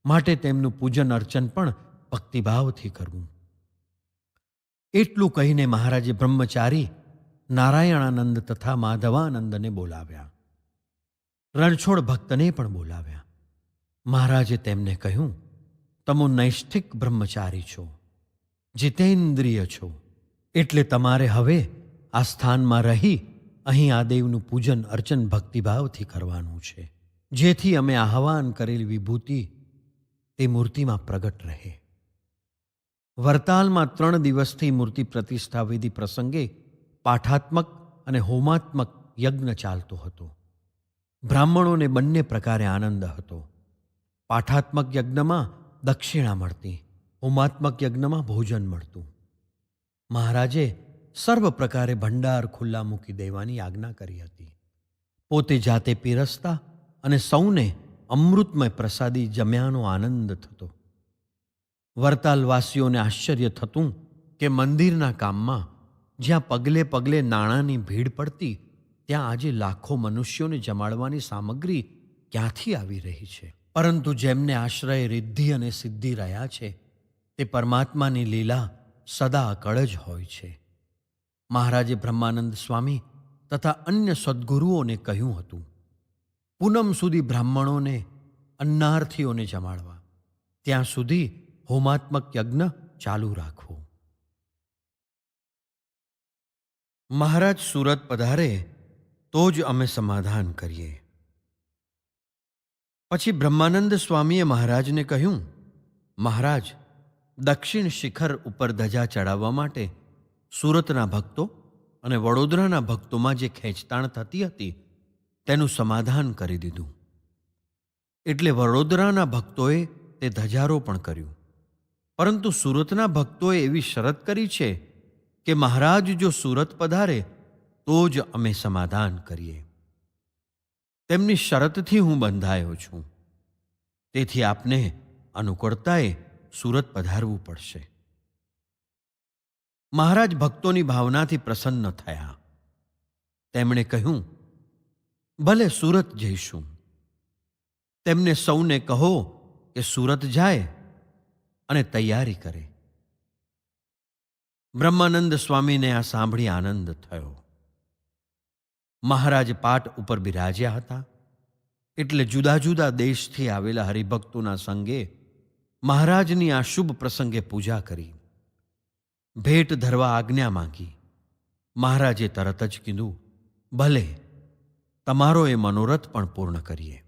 માટે તેમનું પૂજન અર્ચન પણ ભક્તિભાવથી કરવું. એટલું કહીને મહારાજે બ્રહ્મચારી નારાયણાનંદ તથા માધવાનંદને બોલાવ્યા. રણછોડ ભક્તને પણ બોલાવ્યા. મહારાજે તેમને કહ્યું, તમે નૈષ્ઠિક બ્રહ્મચારી છો, જીતેન્દ્રિય છો, એટલે તમારે હવે આ સ્થાનમાં રહી અહીં આ દેવનું પૂજન અર્ચન ભક્તિભાવથી કરવાનું છે, જેથી અમે આહવાન કરેલી વિભૂતિ તે મૂર્તિમાં પ્રગટ રહે. વરતાલમાં 3 દિવસથી મૂર્તિ પ્રતિષ્ઠા વિધિ પ્રસંગે પાઠાત્મક અને હોમાત્મક યજ્ઞ ચાલતો હતો. બ્રાહ્મણોને બંને પ્રકારે આનંદ હતો. પાઠાત્મક યજ્ઞમાં દક્ષિણા મળતી, હોમાત્મક યજ્ઞમાં ભોજન મળતું. મહારાજે સર્વ પ્રકારે ભંડાર ખુલ્લા મૂકી દેવાની આજ્ઞા કરી હતી. પોતે જાતે પીરસતા અને સૌને અમૃતમય પ્રસાદી જમ્યાનો આનંદ થતો. વરતાલવાસીઓને આશ્ચર્ય થતું કે મંદિરના કામમાં જ્યાં પગલે પગલે નાણાંની ભીડ પડતી, ત્યાં આજે લાખો મનુષ્યોને જમાડવાની સામગ્રી ક્યાંથી આવી રહી છે. પરંતુ જેમને આશ્રય રિદ્ધિ અને સિદ્ધિ રહ્યા છે, તે પરમાત્માની લીલા સદા અકળ જ હોય છે. મહારાજે બ્રહ્માનંદ સ્વામી તથા અન્ય સદ્ગુરુઓને કહ્યું હતું, પૂનમ સુધી બ્રાહ્મણોને અન્નાર્થીઓને જમાડવા, ત્યાં સુધી હોમાત્મક યજ્ઞ ચાલુ રાખવો. મહારાજ સુરત પધારે તો જ અમે સમાધાન કરીએ. પછી બ્રહ્માનંદ સ્વામીએ મહારાજને કહ્યું, મહારાજ, દક્ષિણ શિખર ઉપર ધજા ચડાવવા માટે સુરતના ભક્તો અને વડોદરાના ભક્તોમાં જે ખેંચતાણ થતી હતી તેનું સમાધાન કરી દીધું. એટલે વડોદરાના ભક્તોએ તે ધજારોપણ કર્યું. પરંતુ સુરતના ભક્તોએ એવી શરત કરી છે કે મહારાજ જો સુરત પધારે તો જ અમે સમાધાન કરીએ. તેમની શરતથી હું બંધાયો છું. તેથી આપને અનુકૂળતાએ સુરત પધારવું પડશે. મહારાજ ભક્તોની ભાવનાથી પ્રસન્ન થયા. તેમણે કહ્યું, ભલે સુરત જઈશું. તેમને સૌને કહો કે સુરત જાય અને તૈયારી કરે. બ્રહ્માનંદ સ્વામીને આ સાંભળી આનંદ થયો. મહારાજ પાટ ઉપર બિરાજ્યા હતા એટલે જુદા જુદા દેશથી આવેલા હરિભક્તોના સંગે મહારાજની આ શુભ પ્રસંગે પૂજા કરી. ભેટ ધરવા આજ્ઞા માંગી. મહારાજે તરત જ કીધું, ભલે, તમારો એ મનોરથ પણ પૂર્ણ કરીએ.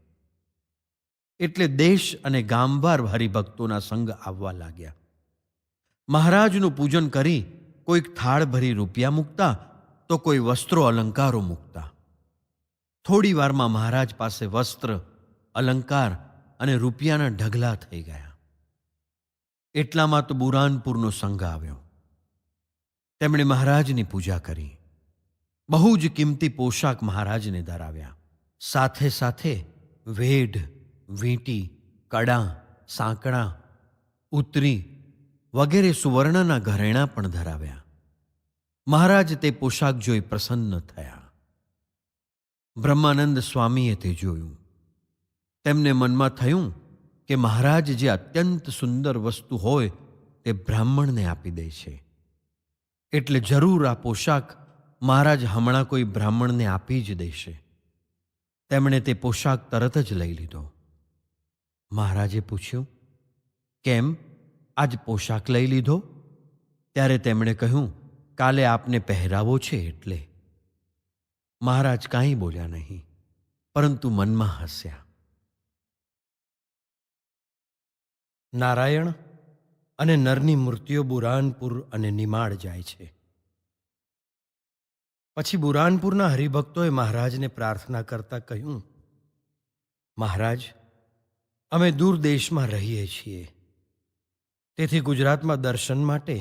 એટલે દેશ અને ગામવાર હરિભક્તોના સંગ આવવા લાગ્યા. મહારાજનું પૂજન કરી કોઈક થાળ ભરી રૂપિયા મૂકતા તો કોઈ વસ્ત્રો અલંકારો મૂકતા. થોડી વારમાં મહારાજ પાસે વસ્ત્ર, અલંકાર અને રૂપિયાના ઢગલા થઈ ગયા. એટલામાં તો બુરાનપુરનો સંઘ આવ્યો. તેમણે મહારાજની પૂજા કરી. બહુ જ કિંમતી પોશાક મહારાજને ધરાવ્યા. સાથે સાથે વેઢ, વીંટી, કડા, સાંકડા, ઉતરી વગેરે સુવર્ણના ઘરેણાં પણ ધરાવ્યા. મહારાજ તે પોશાક જોઈ પ્રસન્ન થયા. બ્રહ્માનંદ સ્વામીએ તે જોયું. તેમને મનમાં થયું કે મહારાજ જે અત્યંત સુંદર વસ્તુ હોય તે બ્રાહ્મણને આપી દે છે, એટલે જરૂર આ પોશાક મહારાજ હમણાં કોઈ બ્રાહ્મણને આપી જ દેશે. તેમણે તે પોશાક તરત જ લઈ લીધો. મહારાજે પૂછ્યું, કેમ આજ પોશાક લઈ લીધો? ત્યારે તેમણે કહ્યું, કાલે આપને પહેરાવો છે એટલે. મહારાજ કાંઈ બોલ્યા નહીં, પરંતુ મનમાં હસ્યા. નારાયણ અને નરની મૂર્તિઓ બુરાનપુર અને નિમાડ જાય છે. પછી બુરાનપુરના હરિભક્તોએ મહારાજને પ્રાર્થના કરતા કહ્યું, મહારાજ, અમે દૂર દેશમાં રહીએ છીએ, તેથી ગુજરાતમાં દર્શન માટે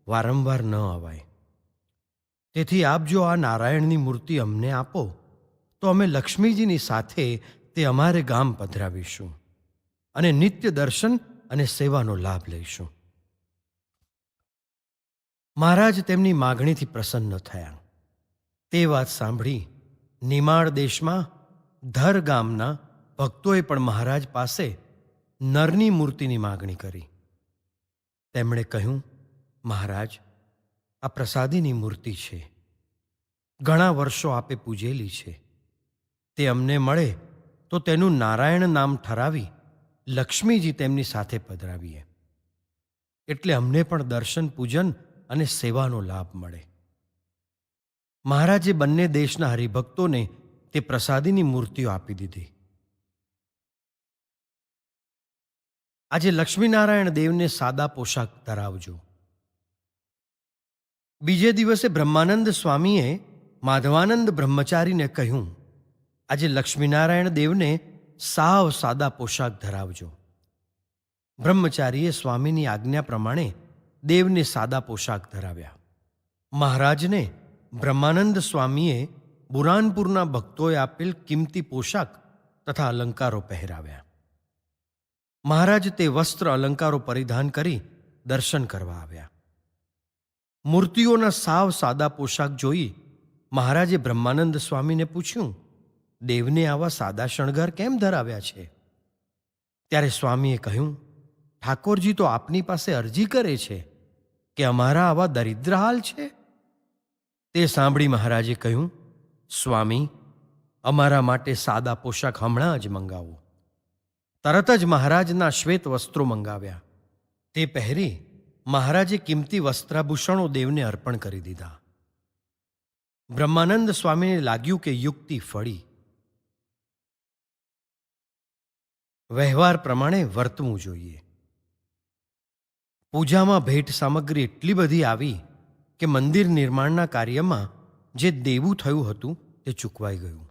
વારંવાર ન અવાય. તેથી આપ જો આ નારાયણની મૂર્તિ અમને આપો તો અમે લક્ષ્મીજીની સાથે તે અમારે ગામ પધરાવીશું અને નિત્ય દર્શન અને સેવાનો લાભ લઈશું. મહારાજ તેમની માગણીથી પ્રસન્ન થયા. તે વાત સાંભળી નિમાડ દેશમાં ધર ગામના ભક્તોએ પણ મહારાજ પાસે નરની મૂર્તિની માગણી કરી. તેમણે કહ્યું, મહારાજ, આ પ્રસાદીની મૂર્તિ છે. ઘણા વર્ષો આપે પૂજેલી છે. તે અમને મળે તો તેનું નારાયણ નામ ઠરાવી લક્ષ્મીજી તેમની સાથે પધરાવીએ, એટલે અમને પણ દર્શન, પૂજન અને સેવાનો લાભ મળે. મહારાજે બંને દેશના હરિભક્તોને તે પ્રસાદીની મૂર્તિઓ આપી દીધી. આજે લક્ષ્મીનારાયણ દેવને સાદા પોશાક ધરાવજો. બીજે દિવસે બ્રહ્માનંદ સ્વામીએ માધવાનંદ બ્રહ્મચારીને કહ્યું, આજે લક્ષ્મીનારાયણ દેવને સાવ સાદા પોશાક ધરાવજો. બ્રહ્મચારીએ સ્વામીની આજ્ઞા પ્રમાણે દેવને સાદા પોશાક ધરાવ્યા. મહારાજને બ્રહ્માનંદ સ્વામીએ બુરાનપુરના ભક્તોએ આપેલ કિંમતી પોશાક તથા અલંકારો પહેરાવ્યા. મહારાજ તે વસ્ત્ર અલંકારો પરિધાન કરી દર્શન કરવા આવ્યા. મૂર્તિઓના સાવ સાદા પોશાક જોઈ મહારાજે બ્રહ્માનંદ સ્વામીને પૂછ્યું, દેવને આવા સાદા શણગાર કેમ ધરાવ્યા છે? ત્યારે સ્વામીએ કહ્યું, ઠાકોરજી તો આપની પાસે અરજી કરે છે કે અમારા આવા દરિદ્ર હાલ છે. તે સાંભળી મહારાજે કહ્યું, સ્વામી, અમારા માટે સાદા પોશાક હમણાં જ મંગાવો. તરત જ મહારાજના શ્વેત વસ્ત્રો મંગાવ્યા. તે પહેરી મહારાજે કિંમતી વસ્ત્રાભૂષણો દેવને અર્પણ કરી દીધા. બ્રહ્માનંદ સ્વામીને લાગ્યું કે યુક્તિ ફળી. વ્યવહાર પ્રમાણે વર્તવું જોઈએ. પૂજામાં ભેટ સામગ્રી એટલી બધી આવી કે મંદિર નિર્માણના કાર્યમાં જે દેવું થયું હતું તે ચૂકવાઈ ગયું.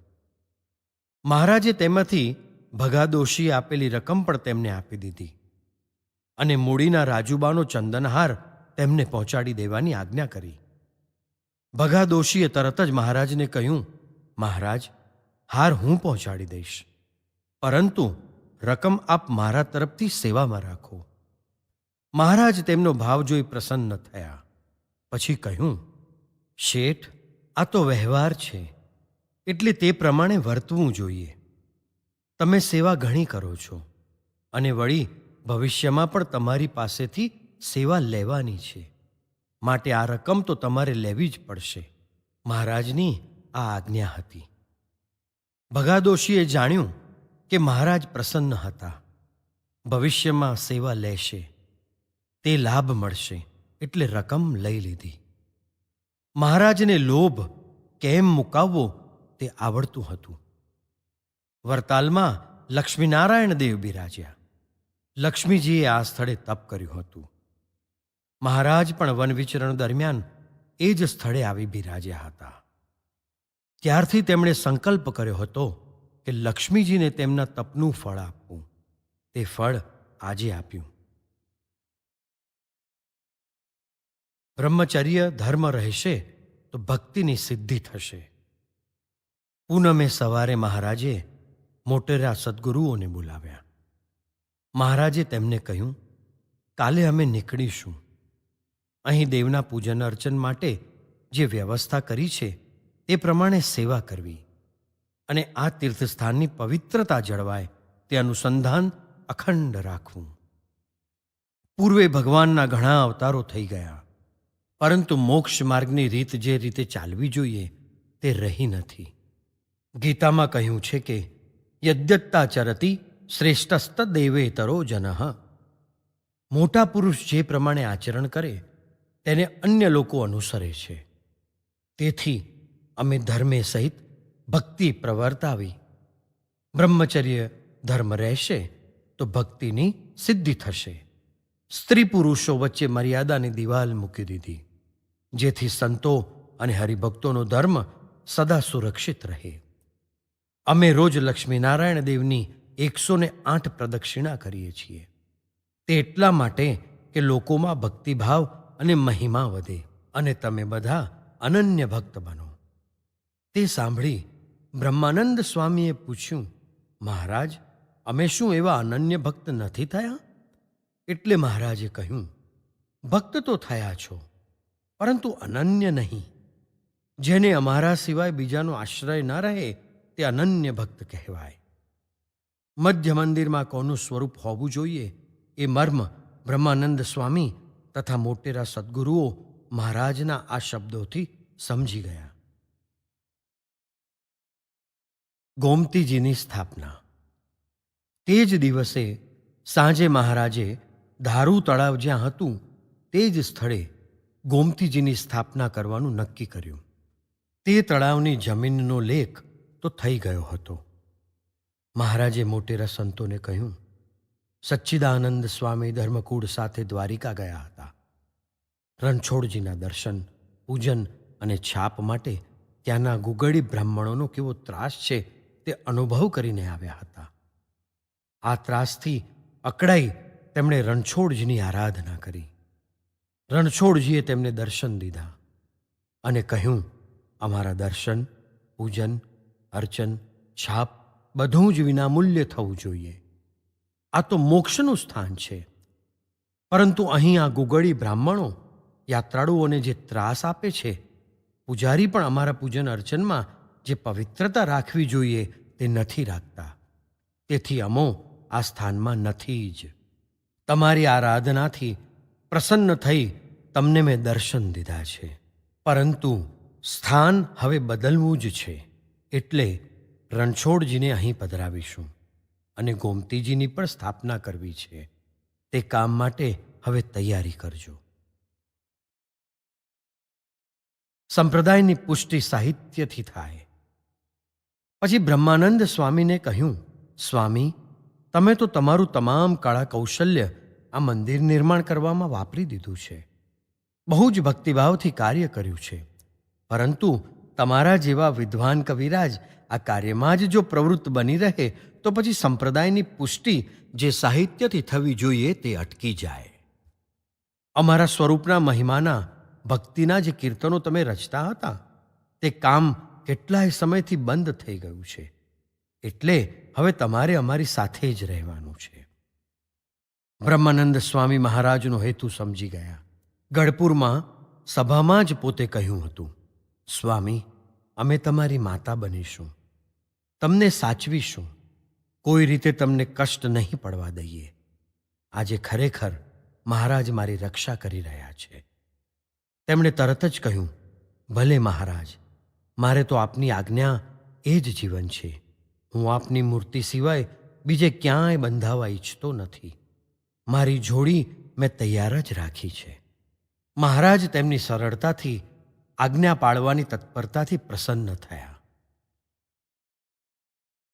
મહારાજે તેમાંથી ભગાદોશીએ આપેલી રકમ પણ તેમને આપી દીધી અને મૂડીના રાજુબાનો ચંદનહાર તેમને પહોંચાડી દેવાની આજ્ઞા કરી. ભગાદોશીએ તરત જ મહારાજને કહ્યું, મહારાજ, હાર હું પહોંચાડી દઈશ, પરંતુ રકમ આપ મારા તરફથી સેવામાં રાખો. મહારાજ તેમનો ભાવ જોઈ પ્રસન્ન થયા. પછી કહ્યું, શેઠ, આ તો વ્યવહાર છે, એટલે તે પ્રમાણે વર્તવું જોઈએ. તમે સેવા ઘણી કરો છો અને વળી ભવિષ્યમાં પણ તમારી પાસેથી સેવા લેવાની છે, માટે આ રકમ તો તમારે લેવી જ પડશે. મહારાજની આ આજ્ઞા હતી. ભગાદોશીએ જાણ્યું કે મહારાજ પ્રસન્ન હતા, ભવિષ્યમાં સેવા લેશે, તે લાભ મળશે, એટલે રકમ લઈ લીધી. મહારાજને લોભ કેમ મુકાવવો તે આવડતું હતું. વરતાલમાં લક્ષ્મીનારાયણ દેવ બિરાજ્યા. લક્ષ્મીજીએ આ સ્થળે તપ કર્યું હતું. મહારાજ પણ વનવિચરણ દરમિયાન એ જ સ્થળે આવી બિરાજ્યા હતા. ત્યારથી તેમણે સંકલ્પ કર્યો હતો કે લક્ષ્મીજીને તેમના તપનું ફળ આપવું. તે ફળ આજે આપ્યું. બ્રહ્મચર્ય ધર્મ રહેશે તો ભક્તિની સિદ્ધિ થશે. પૂનમે સવારે મહારાજે મોટેરા સદ્ગુરુઓને બોલાવ્યા. મહારાજે તેમને કહ્યું, કાલે અમે નીકળીશું. અહીં દેવના પૂજન અર્ચન માટે જે વ્યવસ્થા કરી છે તે પ્રમાણે સેવા કરવી અને આ તીર્થસ્થાનની પવિત્રતા જળવાય તે અનુસંધાન અખંડ રાખવું. પૂર્વે ભગવાનના ઘણા અવતારો થઈ ગયા, પરંતુ મોક્ષ માર્ગની રીત જે રીતે ચાલવી જોઈએ તે રહી નથી. ગીતામાં કહ્યું છે કે યદ્યત્તા ચરતી શ્રેષ્ઠસ્ત દેવેતરો જનઃ. મોટા પુરુષ જે પ્રમાણે આચરણ કરે તેને અન્ય લોકો અનુસરે છે. તેથી અમે ધર્મે સહિત ભક્તિ પ્રવર્તાવી. બ્રહ્મચર્ય ધર્મ રહેશે તો ભક્તિની સિદ્ધિ થશે. સ્ત્રી પુરુષો વચ્ચે મર્યાદાની દિવાલ મૂકી દીધી, જેથી સંતો અને હરિભક્તોનો ધર્મ સદા સુરક્ષિત રહે. અમે રોજ લક્ષ્મીનારાયણ દેવની 108 પ્રદક્ષિણા કરીએ છીએ. તે એટલા માટે કે લોકોમાં ભક્તિભાવ અને મહિમા વધે અને તમે બધા અનન્ય ભક્ત બનો. તે સાંભળી બ્રહ્માનંદ સ્વામીએ પૂછ્યું, મહારાજ, અમે શું એવા અનન્ય ભક્ત નથી થયા? એટલે મહારાજે કહ્યું, ભક્ત તો થયા છો, પરંતુ અનન્ય નહીં. જેને અમારા સિવાય બીજાનો આશ્રય ન રહે તે અનન્ય ભક્ત કહેવાય. મધ્ય મંદિરમાં કોનું સ્વરૂપ હોવું જોઈએ એ મર્મ બ્રહ્માનંદ સ્વામી તથા મોટેરા સદ્ગુરુઓ મહારાજના આ શબ્દોથી સમજી ગયા. ગોમતીજીની સ્થાપના. તે જ દિવસે સાંજે મહારાજે ધારુ તળાવ જ્યાં હતું તે જ સ્થળે ગોમતીજીની સ્થાપના કરવાનું નક્કી કર્યું. તે તળાવની જમીનનો લેખ તો થઈ ગયો હતો. મહારાજે મોટેરા સંતોને કહ્યું, સચ્ચિદાનંદ સ્વામી ધર્મકૂળ સાથે દ્વારિકા ગયા હતા. રણછોડજીના દર્શન, પૂજન અને છાપ માટે ત્યાંના ગુગળી બ્રાહ્મણોનો કેવો ત્રાસ છે તે અનુભવ કરીને આવ્યા હતા. આ ત્રાસથી અકળાઈ તેમણે રણછોડજીની આરાધના કરી. રણછોડજીએ તેમને દર્શન દીધા અને કહ્યું, અમારા દર્શન, પૂજન, અર્ચન, છાપ બધું જ વિનામૂલ્ય થવું જોઈએ. આ તો મોક્ષનું સ્થાન છે. પરંતુ અહીં આ ગુગળી બ્રાહ્મણો યાત્રાળુઓને જે ત્રાસ આપે છે, પૂજારી પણ અમારા પૂજન અર્ચનમાં જે પવિત્રતા રાખવી જોઈએ તે નથી રાખતા. તેથી અમો આ સ્થાનમાં નથી જ. તમારી આરાધનાથી પ્રસન્ન થઈ તમને મેં દર્શન દીધા છે, પરંતુ સ્થાન હવે બદલવું જ છે. એટલે રણછોડજીને અહીં પધરાવીશું અને ગોમતીજીની પણ સ્થાપના કરવી છે. તે કામ માટે હવે તૈયારી કરજો. સંપ્રદાયની પુષ્ટિ સાહિત્યથી થાય. પછી બ્રહ્માનંદ સ્વામીને કહ્યું, સ્વામી, તમે તો તમારું તમામ કળા કૌશલ્ય આ મંદિર નિર્માણ કરવામાં વાપરી દીધું છે. બહુ જ ભક્તિભાવથી કાર્ય કર્યું છે. પરંતુ તમારા જેવા વિદ્વાન કવિરાજ આ કાર્યમાં જ જો પ્રવૃત્ત બની રહે તો પછી સંપ્રદાયની પુષ્ટિ
જે સાહિત્યથી થવી જોઈએ તે અટકી જાય.
અમારા સ્વરૂપના મહિમાના ભક્તિના જે કીર્તનો તમે રચતા હતા તે કામ કેટલાય સમયથી બંધ થઈ ગયું છે. એટલે હવે તમારે અમારી સાથે જ રહેવાનું છે. બ્રહ્માનંદ સ્વામી મહારાજનો હેતુ સમજી ગયા. ગઢપુરમાં સભામાં જ પોતે કહ્યું હતું, સ્વામી, અમે તમારી માતા બનીશું, તમને સાચવીશું, કોઈ રીતે તમને કષ્ટ નહીં પડવા દઈએ. આજે ખરેખર મહારાજ મારી રક્ષા કરી રહ્યા છે. તેમણે તરત જ કહ્યું, ભલે મહારાજ, મારે તો આપની આજ્ઞા એ જ જીવન છે. હું આપની મૂર્તિ સિવાય બીજે ક્યાંય બંધાવા ઈચ્છતો નથી. મારી જોડી મેં તૈયાર જ રાખી છે. મહારાજ તેમની સરળતાથી આજ્ઞા પાળવાની તત્પરતાથી પ્રસન્ન થયા.